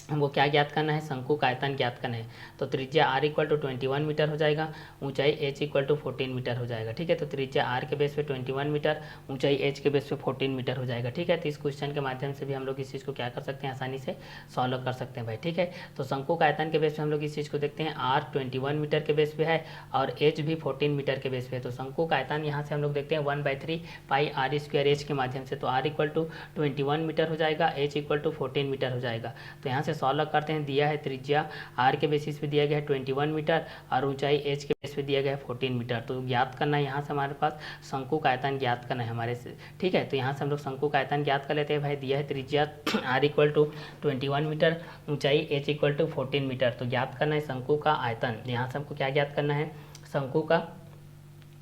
हमको क्या ज्ञात करना है, शंकु का आयतन ज्ञात करना है। तो त्रिज्या r इक्वल टू 21 मीटर हो जाएगा, ऊंचाई h इक्वल टू 14 मीटर हो जाएगा, ठीक है। तो त्रिज्या r के बेस पे 21 मीटर, ऊंचाई h के बेस पे 14 मीटर हो जाएगा, ठीक है। तो इस क्वेश्चन के माध्यम से भी हम लोग इस चीज़ को क्या कर सकते हैं, आसानी से सॉल्व कर सकते हैं भाई, ठीक है। तो शंकु का आयतन के बेस पे हम लोग इस चीज़ को देखते हैं, r 21 मीटर के बेस पे है और h भी 14 मीटर के बेस पे है। तो शंकु का आयतन यहाँ से हम लोग देखते हैं 1/3 पाई r स्क्वायर h के माध्यम से। तो r इक्वल टू 21 मीटर हो जाएगा, h इक्वल टू 14 मीटर हो जाएगा। तो यहाँ से सॉल्व करते हैं, दिया है त्रिज्या r के बेसिस पे दिया गया है 21 मीटर और ऊंचाई h के बेस पे दिया गया है 14 मीटर। तो ज्ञात करना है यहाँ से हमारे पास शंकु का आयतन ज्ञात करना है हमारे से, ठीक है। तो यहाँ से हम लोग शंकु का आयतन ज्ञात कर लेते हैं भाई। दिया है त्रिज्या r इक्वल टू 21 मीटर, ऊंचाई h इक्वल टू 14 मीटर। तो ज्ञात करना है शंकु का आयतन, यहाँ से हमको क्या ज्ञात करना है, शंकु का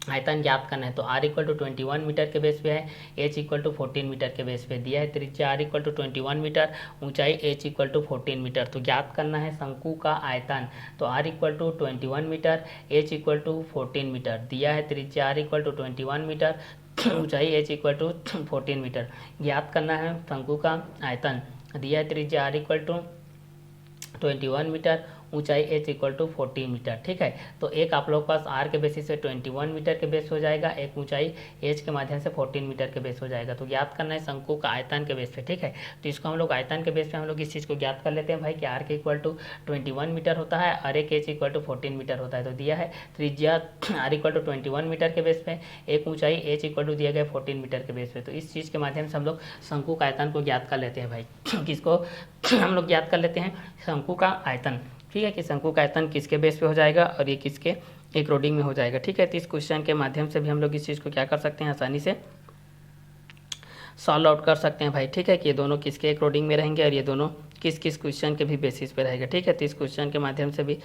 आयतन ज्ञात करना है। तो r इक्वल टू 21 मीटर के बेस पे है, h इक्वल टू 14 मीटर के बेस पे दिया है त्रिज्या r इक्वल टू 21 मीटर, ऊंचाई h इक्वल टू 14 मीटर। तो ज्ञात करना है शंकु का आयतन। तो r equal to 21 metre, h equal to 14 metre, दिया है त्रिज्या r इक्वल टू 21 मीटर, ऊंचाई h इक्वल टू 14 मीटर। ज्ञात करना है शंकु का आयतन, दिया है त्रिज्या r इक्वल टू 21 मीटर, ऊंचाई h इक्वल टू 40 मीटर, ठीक है। तो एक आप लोग पास r के बेसिस से 21 मीटर के बेस हो जाएगा, एक ऊंचाई h के माध्यम से 14 मीटर के बेस हो जाएगा। तो ज्ञात करना है शंकु का आयतन के बेस पे, ठीक है। तो इसको हम लोग आयतन के बेस पे हम लोग इस चीज़ को ज्ञात कर लेते हैं भाई कि r के इक्वल टू 21 मीटर होता है और एक h इक्वल टू 14 मीटर होता है। तो दिया है त्रिज्या r इक्वल टू 21 मीटर के बेस पे, एक ऊंचाई h इक्वल टू दिया गया 14 मीटर के बेस पे। तो इस चीज़ के माध्यम से हम लोग शंकु का आयतन को ज्ञात कर लेते हैं भाई। किसको हम लोग ज्ञात कर लेते हैं, शंकु का आयतन, ठीक है, कि शंकु का आयतन किसके बेस पे हो जाएगा और ये किसके अकॉर्डिंग में हो जाएगा, ठीक है। तो इस क्वेश्चन के माध्यम से भी हम लोग इस चीज़ को क्या कर सकते हैं, आसानी से सॉल्व आउट कर सकते हैं भाई, ठीक है, कि ये दोनों किसके अकॉर्डिंग में रहेंगे और ये दोनों किस किस क्वेश्चन के भी बेसिस पे रहेगा, ठीक है। तो इस क्वेश्चन के माध्यम से भी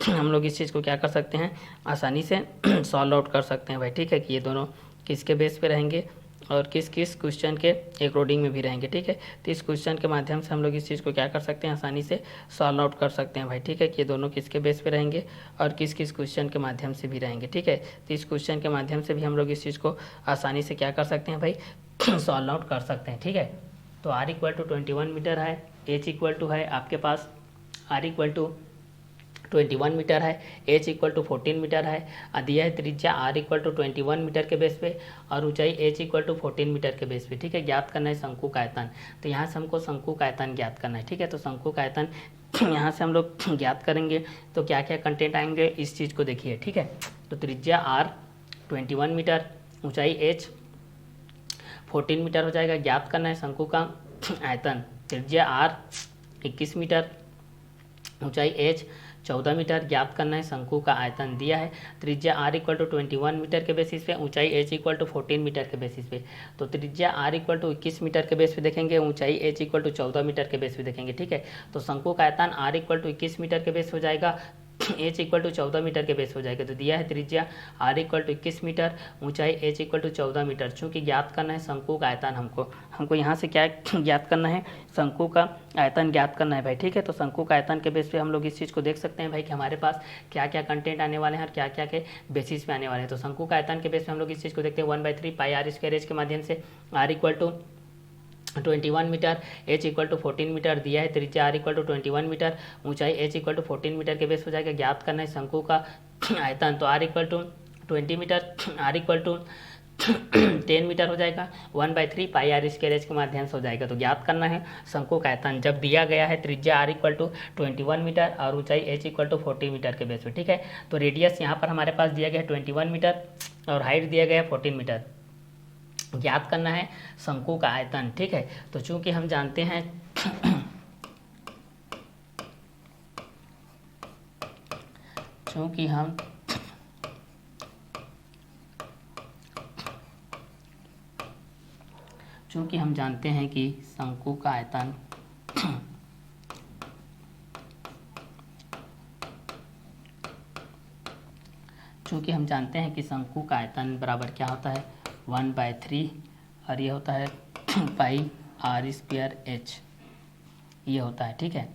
हम लोग इस चीज़ को क्या कर सकते हैं, आसानी से सॉल्व आउट कर सकते हैं भाई, ठीक है, कि ये दोनों किसके बेस पे रहेंगे और किस किस क्वेश्चन के अकॉर्डिंग में भी रहेंगे, ठीक है। तो इस क्वेश्चन के माध्यम से हम लोग इस चीज़ को क्या कर सकते हैं, आसानी से सॉल्व आउट कर सकते हैं भाई, ठीक है, कि ये दोनों किसके बेस पे रहेंगे और किस किस क्वेश्चन के माध्यम से भी रहेंगे, ठीक है। तो इस क्वेश्चन के माध्यम से भी हम लोग इस चीज़ को आसानी से क्या कर सकते हैं भाई, सॉल्व आउट कर सकते हैं, ठीक है। तो r इक्वल टू 21 मीटर है, h इक्वल टू है आपके पास r इक्वल टू 21 मीटर है, h इक्वल टू 14 मीटर है, दिया है त्रिज्या r इक्वल टू 21 मीटर के बेस पे और ऊंचाई h इक्वल टू 14 मीटर के बेस पे, ठीक है। ज्ञात करना है शंकु का आयतन। तो यहाँ से हमको शंकु का आयतन ज्ञात करना है, ठीक है। तो शंकु का आयतन यहाँ से हम लोग ज्ञात करेंगे तो क्या क्या कंटेंट आएंगे इस चीज़ को देखिए, ठीक है। तो त्रिज्या r 21 मीटर, ऊँचाई h 14 मीटर हो जाएगा। ज्ञात करना है शंकु का आयतन, त्रिज्या r 21 मीटर, ऊंचाई h 14 मीटर। ज्ञात करना है शंकु का आयतन, दिया है त्रिज्या r इक्वल टू 21 मीटर के बेसिस पे, ऊंचाई h इक्वल टू 14 मीटर के बेसिस पे। तो त्रिज्या r इक्वल टू 21 मीटर के बेस पे देखेंगे, ऊंचाई h इक्वल टू 14 मीटर के बेस पे देखेंगे, ठीक है। तो शंकु का आयतन r इक्वल टू 21 मीटर के बेस हो जाएगा, h इक्वल टू 14 मीटर के बेस हो जाएगा। तो दिया है त्रिज्या r इक्वल टू 21 मीटर, ऊंचाई h इक्वल टू 14 मीटर। चूँकि ज्ञात करना है शंकु का आयतन, हमको यहाँ से क्या ज्ञात करना है, शंकु का आयतन ज्ञात करना है भाई, ठीक है। तो शंकु का आयतन के बेस पे हम लोग इस चीज़ को देख सकते हैं भाई कि हमारे पास क्या क्या कंटेंट आने वाले हैं और क्या क्या के बेसिस पे आने वाले हैं। तो शंकु का आयतन के बेस पे हम लोग इस चीज़ को देखते हैं 1/3 पाई r स्क्वायर h के माध्यम से, r equal to 21 metre, h equal to 14 metre, दिया है त्रिज्या r इक्वल टू 21 मीटर, ऊंचाई h इक्वल टू 14 मीटर के बेस हो जाएगा। ज्ञात करना है शंकु का आयतन। तो r equal to 20 metre, r equal to 10 metre हो जाएगा, 1/3 पाई आर स्क्वायर एच के माध्यम से हो जाएगा। तो ज्ञात करना है शंकु का आयतन जब दिया गया है त्रिज्या आर इक्वल टू 21 मीटर और ऊंचाई एच इक्वल टू 40 मीटर के बेस पे, ठीक है। तो रेडियस यहाँ पर हमारे पास दिया गया है 21 मीटर और हाइट दिया गया है 14 मीटर। ज्ञात करना है शंकु का आयतन, ठीक है। तो चूंकि हम जानते हैं चूंकि हम जानते हैं कि शंकु का आयतन बराबर क्या होता है 1/3 और ये होता है पाई आर स्क्वायर एच, ये होता है, ठीक है।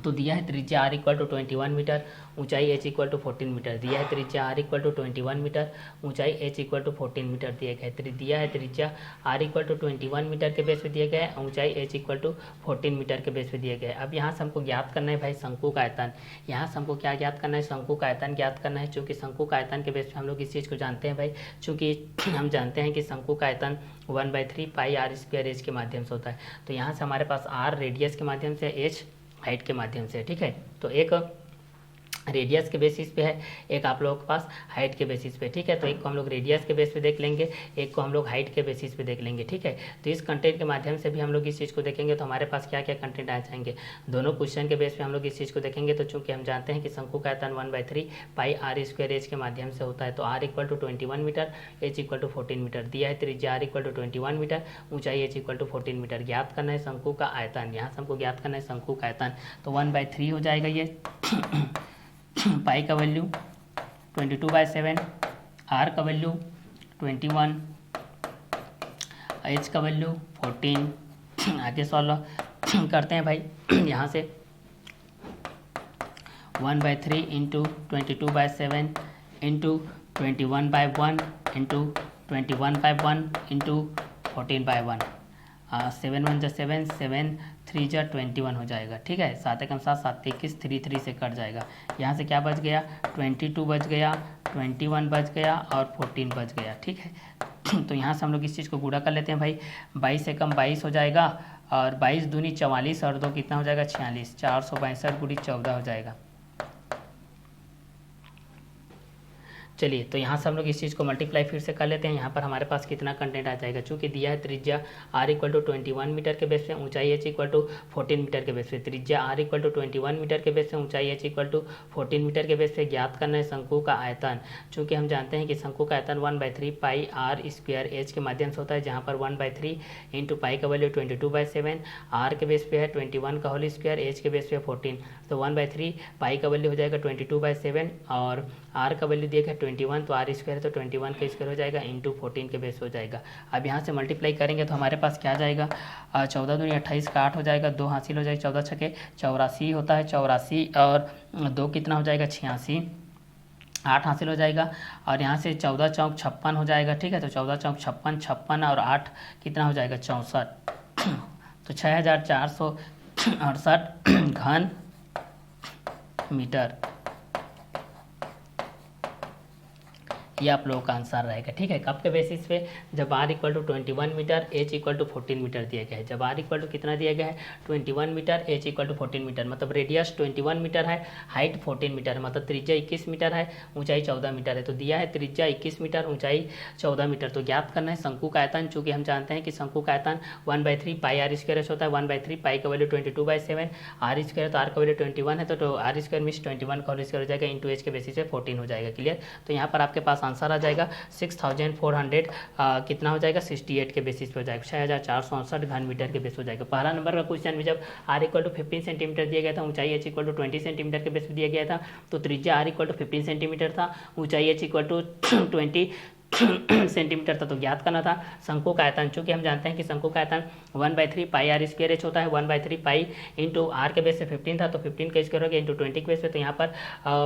तो दिया है त्रिज्या आर इक्वल टू 21 मीटर, ऊंचाई एच इक्वल टू 14 मीटर। दिया है त्रिज्या आर इक्वल टू 21 मीटर, ऊंचाई एच इक्वल टू 14 मीटर दिया गया है। दिया है त्रिज्या आर इक्वल टू 21 मीटर के बेस पे दिया गया है, ऊंचाई एच इक्वल टू 14 मीटर के बेस पे दिया गया है। अब यहाँ से हमको ज्ञात करना है भाई शंकु का आयतन। यहाँ से हमको क्या ज्ञात करना है, शंकु का आयतन ज्ञात करना है। चूँकि शंकु का आयतन के बेस पे हम लोग इस चीज़ को जानते हैं भाई, चूँकि हम जानते हैं कि शंकु का आयतन 1/3 पाई आर स्क्वायर एच के माध्यम से होता है। तो यहाँ से हमारे पास आर रेडियस के माध्यम से, एच हाइट के माध्यम से, ठीक है। तो एक रेडियस के बेसिस पे है, एक आप लोगों के पास हाइट के बेसिस पे, ठीक है। तो एक को हम लोग रेडियस के बेस पे देख लेंगे, एक को हम लोग हाइट के बेसिस पे देख लेंगे, ठीक है। तो इस कंटेंट के माध्यम से भी हम लोग इस चीज़ को देखेंगे तो हमारे पास क्या क्या कंटेंट आ जाएंगे। दोनों क्वेश्चन के बेस पे हम लोग इस चीज़ को देखेंगे। तो चूंकि हम जानते हैं कि शंकु का आयतन 1/3 पाई आर स्क्वायर एच के माध्यम से होता है, तो R equal to 21 metre, H equal to 14 metre दिया है। त्रिज्या आर इक्वल टू 21 मीटर, ऊंचाई एच इक्वल टू 14 मीटर। ज्ञात करना है शंकु का आयतन, यहाँ से हमको ज्ञात करना है शंकु का आयतन। तो 1/3 हो जाएगा ये पाई का वैल्यू 22/7, आर का वैल्यू 21, एच का वैल्यू 14। आगे सॉल्व करते हैं भाई। यहाँ से 1/3 इंटू 22/7 इंटू 21/1 इंटू 21/1 इंटू 14/1, 7 1 7, 7 3 21 हो जाएगा, ठीक है। 7 एकम 7, 7 21, 3 3 से कट जाएगा। यहाँ से क्या बच गया 22 बच गया, 21 बच गया और 14 बच गया, ठीक है। तो यहाँ से हम लोग इस चीज़ को गुणा कर लेते हैं भाई। 22 एकम 22 हो जाएगा और 22 दूनी 44 और 2 कितना हो जाएगा 46, 462 गुणी 14 हो जाएगा। चलिए, तो यहाँ से हम लोग इस चीज़ को मल्टीप्लाई फिर से कर लेते हैं। यहाँ पर हमारे पास कितना कंटेंट आ जाएगा, चूँकि दिया है त्रिज्या आर इक्वल टू 21 मीटर के बेस पे, ऊंचाई एच इक्वल टू 14 मीटर के बेस पे। त्रिज्या आर इक्वल टू 21 मीटर के बेस पे, ऊंचाई एच इक्वल टू 14 मीटर के बेस पे। ज्ञात करना है शंकु का आयतन। चूँकि हम जानते हैं कि शंकु का आयतन 1/3 पाई आर स्क्वायर एच के माध्यम से होता है, जहाँ पर 1/3 इंटू पाई का वैल्यू 22/7, आर के बेस पे है 21 का होल स्क्वायर, एच के बेस पे 14। तो 1/3 पाई का वैल्यू हो जाएगा 22/7 और आर का वैल्यू दिया है 21, तो आर स्क्वायर है तो 21 का स्क्वायर हो जाएगा इंटू 14 के बेस हो जाएगा। अब यहाँ से मल्टीप्लाई करेंगे तो हमारे पास क्या जाएगा 14 दूनी 28 का 8 हो जाएगा, 2 हासिल हो जाएगा, 14 छके 84 होता है, 84 और 2 कितना हो जाएगा 86, 8 हासिल हो जाएगा। और यहाँ से 14 चौक 56 हो जाएगा, ठीक है। तो 14 चौक 56, 56 और 8 कितना हो जाएगा 64, तो 6468 घन मीटर। ये आप लोगों का आंसर रहेगा, ठीक है। कब के बेसिस पे, जब R equal to 21 metre, H equal to 14 metre दिया गया है। जब आर इक्वल टू कितना दिया गया है 21 metre, H equal to 14 metre, मतलब रेडियस 21 मीटर है, हाइट 14 मीटर है, मतलब त्रिज्या 21 मीटर है, ऊंचाई 14 मीटर है। तो दिया है त्रिज्या 21 मीटर, ऊंचाई 14 मीटर। तो ज्ञात करना है शंकु का आयतन। चूँकि हम जानते हैं कि शंकु का आयतन 1/3 पाई आर स्क्वायर होता है। 1/3 पाई का वैल्यू 22/7, आर स्क्वायर तो आर का वैल्यू 21 है, तो आर स्क्वायर मीन्स 21 का होल स्क्वायर हो जाएगा इंटू एच के बेसिस पे 14 हो जाएगा। क्लियर। तो यहाँ पर आपके पास आंसर आ जाएगा 6400 कितना हो जाएगा 68 के बेसिस पे हो जाएगा, 6468 घन मीटर के बेस हो जाएगा। पहला नंबर का क्वेश्चन में जब आर इक्वल टू 15 सेंटीमीटर दिया गया था, ऊंचाई एच इक्वल टू 20 सेंटीमीटर के बेस पे दिया गया था, तो त्रिज्या आर इक्वल टू 15 सेंटीमीटर था, ऊंचाई एच इक्वल टू 20 सेंटीमीटर था। तो ज्ञात करना था शंकु का आयतन। चूँकि हम जानते हैं कि शंकु का आयतन 1/3 पाई आर स्क्वायर एच होता है। 1/3 पाई इंटू आर के बेस से 15 था, तो 15 का स्क्वायर हो गया इंटू 20 के बेस पे। तो यहाँ पर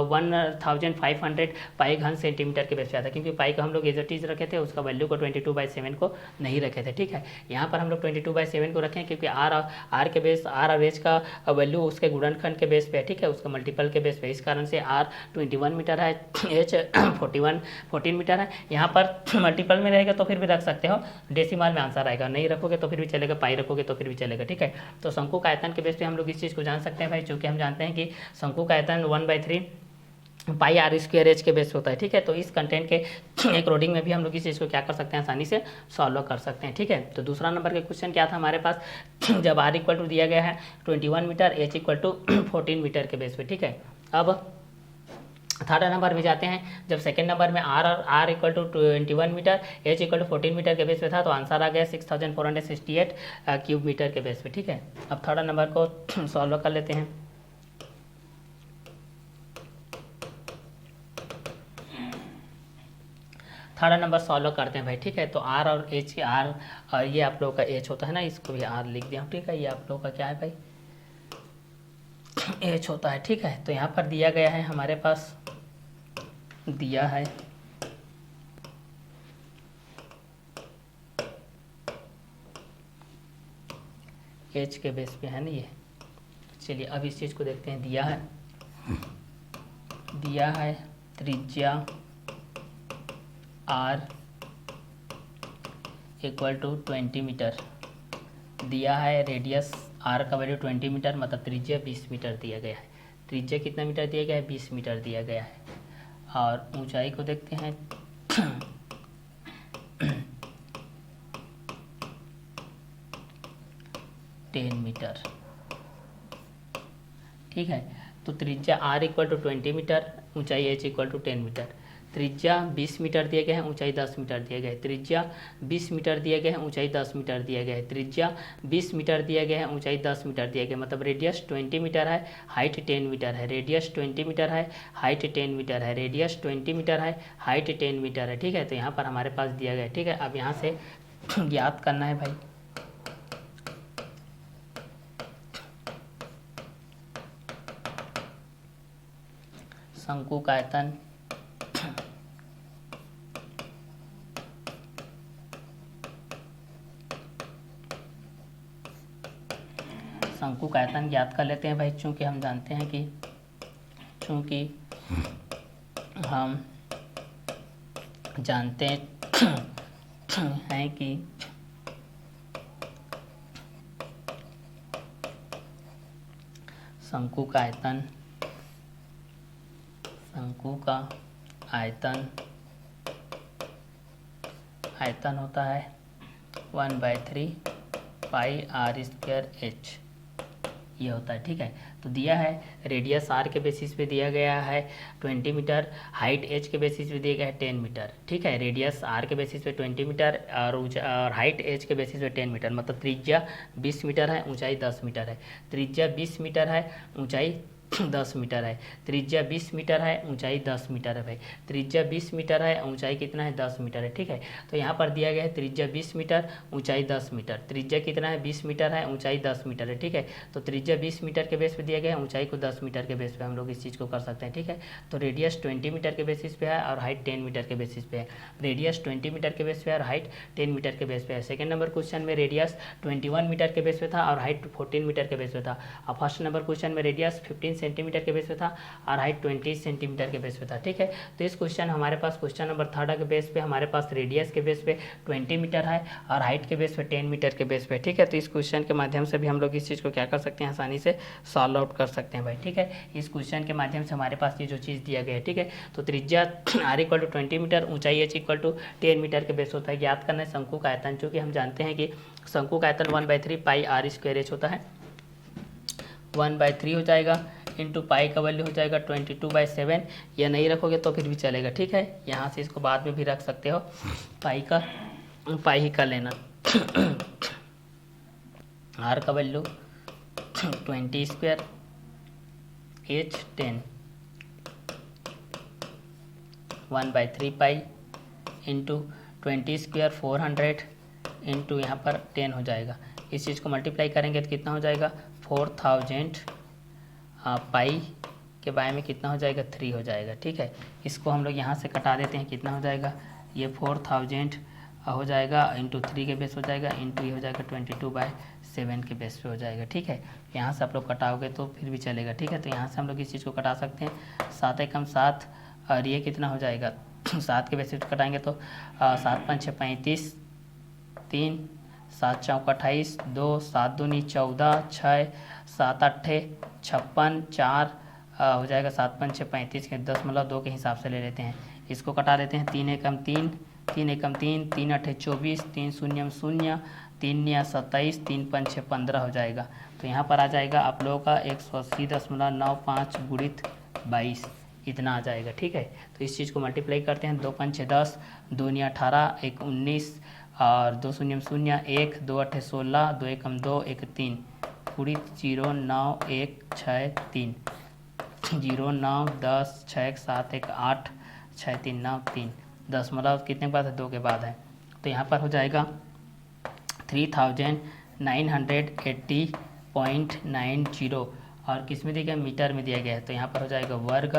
1500 पाई घन सेंटीमीटर के बेस पे आता है, क्योंकि पाई को हम लोग एज इट इज रखे थे, उसका वैल्यू को 22/7 को नहीं रखे थे, ठीक है। यहाँ पर हम लोग 22/7 को रखें, क्योंकि आर के बेस, आर और एच का वैल्यू उसके गुणनखंड के बेस पे है, ठीक है, उसका मल्टीपल के बेस पे। इस कारण से आर 21 मीटर है, एच 14 मीटर है। यहाँ पर मल्टीपल में रहेगा तो फिर भी रख सकते हो, डेसिमल में आंसर आएगा, नहीं रखोगे तो फिर भी चलेगा, पाई रखोगे तो फिर भी चलेगा, ठीक है। तो शंकु का आयतन के बेस पे हम लोग इस चीज़ को जान सकते हैं भाई, चूँकि हम जानते हैं कि शंकु का आयतन 1/3 पाई आर स्क्वायर एच के बेस पे होता है, ठीक है। तो इस कंटेंट के अकॉर्डिंग में भी हम लोग इस चीज़ को क्या कर सकते हैं, आसानी से सॉल्व कर सकते हैं, ठीक है। तो दूसरा नंबर का क्वेश्चन क्या था हमारे पास, जब आर इक्वल टू दिया गया है 21 metre, H equal to 14 metre के बेस पे, ठीक है। अब थर्ड नंबर में जाते हैं, जब सेकंड नंबर में R equal to 21 metre, H equal to 14 metre के बेस पे था, तो आंसर आ गया 6468 क्यूब मीटर के बेस पे, ठीक है। अब थर्ड नंबर को सॉल्व कर लेते हैं। थर्ड नंबर सॉल्व करते हैं भाई, ठीक है। तो आर और एच, आर ये आप लोगों का एच होता है ना, इसको भी आर लिख दिया, ठीक है। ये आप लोगों का क्या है भाई, एच होता है, ठीक है। तो यहाँ पर दिया गया है हमारे पास, दिया है एच के बेस पे है ना ये। चलिए अब इस चीज़ को देखते हैं, दिया है त्रिज्या आर इक्वल टू 20 मीटर, दिया है रेडियस आर का वैल्यू 20 मीटर, मतलब त्रिज्या 20 मीटर दिया गया है। त्रिज्या कितना मीटर दिया गया है, 20 मीटर दिया गया है। और ऊंचाई को देखते हैं 10 मीटर, ठीक है। तो त्रिज्या आर इक्वल टू 20 मीटर, ऊंचाई एच इक्वल टू 10 मीटर। त्रिज्या 20 मीटर दिया गया है, ऊंचाई 10 मीटर दिया गया है। त्रिज्या 20 मीटर दिया गया है, ऊंचाई 10 मीटर दिया गया है। त्रिज्या 20 मीटर दिया गया है, ऊंचाई 10 मीटर दिया गया है, मतलब रेडियस 20 मीटर है, हाइट 10 मीटर है। रेडियस 20 मीटर है, हाइट 10 मीटर है। रेडियस 20 मीटर है, हाइट 10 मीटर है, ठीक है। तो यहाँ पर हमारे पास दिया गया है, ठीक है। अब यहाँ से ज्ञात करना है भाई, शंकु का आयतन शंकु का आयतन ज्ञात कर लेते हैं भाई, चूंकि हम जानते हैं कि शंकु का आयतन होता है 1/3 पाई आर स्क्वायर एच, ये होता है, ठीक है। तो दिया है रेडियस आर के बेसिस पे दिया गया है 20 मीटर, हाइट एच के बेसिस पे दिया गया है 10 मीटर, ठीक है। रेडियस आर के बेसिस पे 20 मीटर और हाइट एच के बेसिस पे 10 मीटर, मतलब त्रिज्या 20 मीटर है, ऊंचाई 10 मीटर है। त्रिज्या 20 मीटर है, ऊंचाई 10 मीटर है। त्रिज्या 20 मीटर है, ऊंचाई 10 मीटर है भाई। त्रिज्या 20 मीटर है, ऊंचाई कितना है, 10 मीटर है, ठीक है। तो यहाँ पर दिया गया है त्रिज्या 20 मीटर, ऊंचाई 10 मीटर। त्रिज्या कितना है, 20 मीटर है, ऊंचाई 10 मीटर है, ठीक है। तो त्रिज्या 20 मीटर के बेस पे दिया गया है, ऊंचाई को 10 मीटर के बेस पे हम लोग इस चीज़ को कर सकते हैं, ठीक है। तो रेडियस 20 मीटर के बेसिस पे है और हाइट 10 मीटर के बेसिस पे है। रेडियस 20 मीटर के बेस पे और हाइट 10 मीटर के बेस पे है। सेकंड नंबर क्वेश्चन में रेडियस 21 मीटर के बेस पे था और हाइट 14 मीटर के बेस पे था। और फर्स्ट नंबर क्वेश्चन में रेडियस 15 सेंटीमीटर के बेस पे था और हाइट 20 सेंटीमीटर के बेस पे था, ठीक है। तो इस क्वेश्चन हमारे पास क्वेश्चन नंबर थर्ड के बेस पे हमारे पास रेडियस के बेस पे 20 मीटर है और हाइट के बेस पे 10 मीटर के बेस पे, ठीक है। तो इस क्वेश्चन के माध्यम से भी हम लोग इस चीज़ को क्या कर सकते हैं, आसानी से सॉल्व आउट कर सकते हैं भाई, ठीक है। इस क्वेश्चन के माध्यम से हमारे पास ये जो चीज़ दिया गया है, ठीक है। तो त्रिज्या आर इक्वल टू 20 मीटर, ऊंचाई एच इक्वल टू 10 मीटर के बेस होता है। ज्ञात करना है शंकु का आयतन, चूँकि हम जानते हैं कि शंकु का आयतन 1/3 पाई आर स्क्वायर एच होता है। 1/3 हो जाएगा, इंटू पाई का वैल्यू हो जाएगा 22/7। या नहीं रखोगे तो फिर भी चलेगा, ठीक है। यहाँ से इसको बाद में भी रख सकते हो, पाई ही का लेना। आर का value 20 square, H 10, 1/3 pi into 20 square 400 into यहाँ पर 10 हो जाएगा। इस चीज़ को मल्टीप्लाई करेंगे तो कितना हो जाएगा, 4000 पाई के बाय में कितना हो जाएगा, 3 हो जाएगा, ठीक है। इसको हम लोग यहाँ से कटा देते हैं, कितना हो जाएगा, ये 4000 हो जाएगा इंटू 3 के बेस हो जाएगा, इंटू ये हो जाएगा 22/7 के बेस पे हो जाएगा, ठीक है। यहाँ से आप लोग कटाओगे तो फिर भी चलेगा, ठीक है। तो यहाँ से हम लोग इस चीज़ को कटा सकते हैं, 7 एकम 7 और ये कितना हो जाएगा 7 के बेसिस पे कटाएंगे तो 7 5 6 35, 3 7 चौक 28, 2 7 दूनी 14, 6 7 8 56, 4 हो जाएगा 7 5 6 35 के 10 मतलब 2 के हिसाब से ले लेते हैं। इसको कटा लेते हैं। 3 एकम 3, 3 एकम 3, 3 8 24, 3 शून्यम 0, 3 9 27, 3 5 6 15 हो जाएगा। तो यहाँ पर आ जाएगा आप लोगों का 180.95 गुणित 22 इतना आ जाएगा। ठीक है, तो इस चीज़ को मल्टीप्लाई करते हैं। 2 5 6 10, 2 9 18, 1 19 और 2 शून्यम 0, 1 2 8 16, 2 एकम 2, 1 3 गुणित 0 9 1 6 3, 0 9 10 6 7 1 8 6 3 9 3, 10 मतलब कितने के बाद है? 2 के बाद है। तो यहाँ पर हो जाएगा 3980.90 और किस में दिया गया? मीटर में दिया गया है। तो यहाँ पर हो जाएगा वर्ग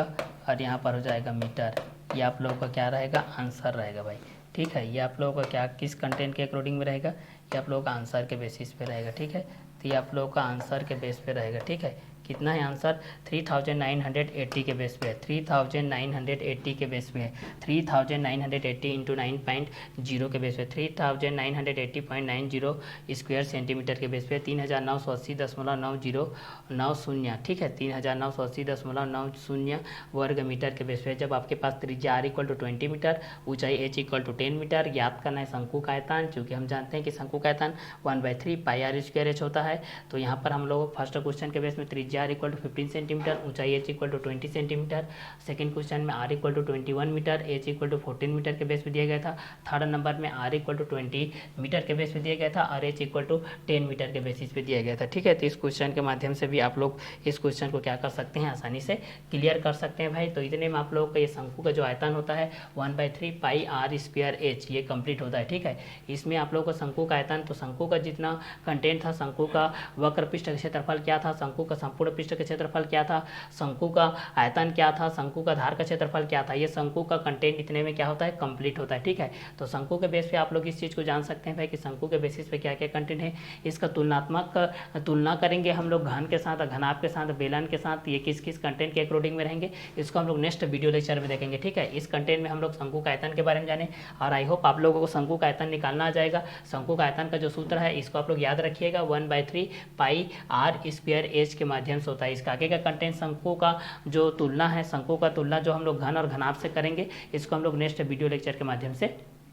और यहाँ पर हो जाएगा मीटर। ये आप लोगों का क्या रहेगा? आंसर रहेगा भाई। ठीक है, ये आप लोगों का क्या किस कंटेंट के अकॉर्डिंग में रहेगा? ये आप लोगों का आंसर के बेसिस पे रहेगा। ठीक है, तो ये आप लोगों का आंसर के बेस पे रहेगा। ठीक है, कितना है आंसर? 3980 के बेस पे है। 3980 के बेस पे है। 3980 इंटू 9.0 के बेस पे 3980.90 स्क्वायर सेंटीमीटर के बेस पे 3980.9090। ठीक है, 3980.90 वर्ग मीटर के बेस पे। जब आपके पास त्रिज्या r इक्वल टू 20 मीटर, ऊंचाई h इक्वल टू 10 मीटर, ज्ञात करना है शंकु का आयतन, चूँकि हम जानते हैं कि शंकु का आयतन 1/3 पाई r स्क्वायर h होता है। तो यहाँ पर हम लोग फर्स्ट क्वेश्चन के बेस में त्रिज्या r इक्वल टू 15 सेंटीमीटर, ऊंचाई h equal to 20 centimetre. Second question में r equal to 21 metre, h equal to 14 metre के बेस पे दिया गया था। थर्ड नंबर में r इक्वल टू 20 मीटर के बेस पे दिया गया था और h इक्वल टू 10 मीटर के बेसिस पे दिया गया था। ठीक है, तो इस क्वेश्चन के माध्यम से भी आप लोग इस क्वेश्चन को क्या कर सकते हैं? आसानी से क्लियर कर सकते हैं भाई। तो इतने में आप लोगों का ये शंकु का जो आयतन होता है 1/3 पाई r स्क्वायर h ये कंप्लीट होता है। ठीक है, इसमें आप लोगों को शंकु का आयतन, तो शंकु का जितना कंटेंट था, शंकु का वक्र पृष्ठ का क्षेत्रफल क्या था, शंकु का संपूर्ण पृष्ठ का क्षेत्रफल क्या था, शंकु का आयतन क्या था, शंकु का धार का क्षेत्रफल क्या था, ये शंकु का कंटेंट इतने में क्या होता है? कंप्लीट होता है। ठीक है, तो शंकु के बेस पे आप लोग इस चीज़ को जान सकते हैं भाई कि शंकु के बेसिस पे क्या क्या कंटेंट है। इसका तुलनात्मक तुलना करेंगे हम लोग घन के साथ, घनाभ के साथ, बेलन के साथ, ये किस किस कंटेंट के अकॉर्डिंग में रहेंगे, इसको हम लोग नेक्स्ट वीडियो लेक्चर में देखेंगे। ठीक है, इस कंटेंट में हम लोग शंकु का आयतन के बारे में जाने और आई होप आप लोगों को शंकु का आयतन निकालना आ जाएगा। शंकु का आयतन का जो सूत्र है इसको आप लोग याद रखिएगा, 1/3 पाई r स्क्वायर h के माध्यम से होता है। इसका आगे का कंटेंट शंकु का जो तुलना है, शंकु का तुलना जो हम लोग घन और घनाभ से करेंगे, इसको हम लोग नेक्स्ट वीडियो लेक्चर के माध्यम से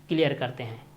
क्लियर करते हैं।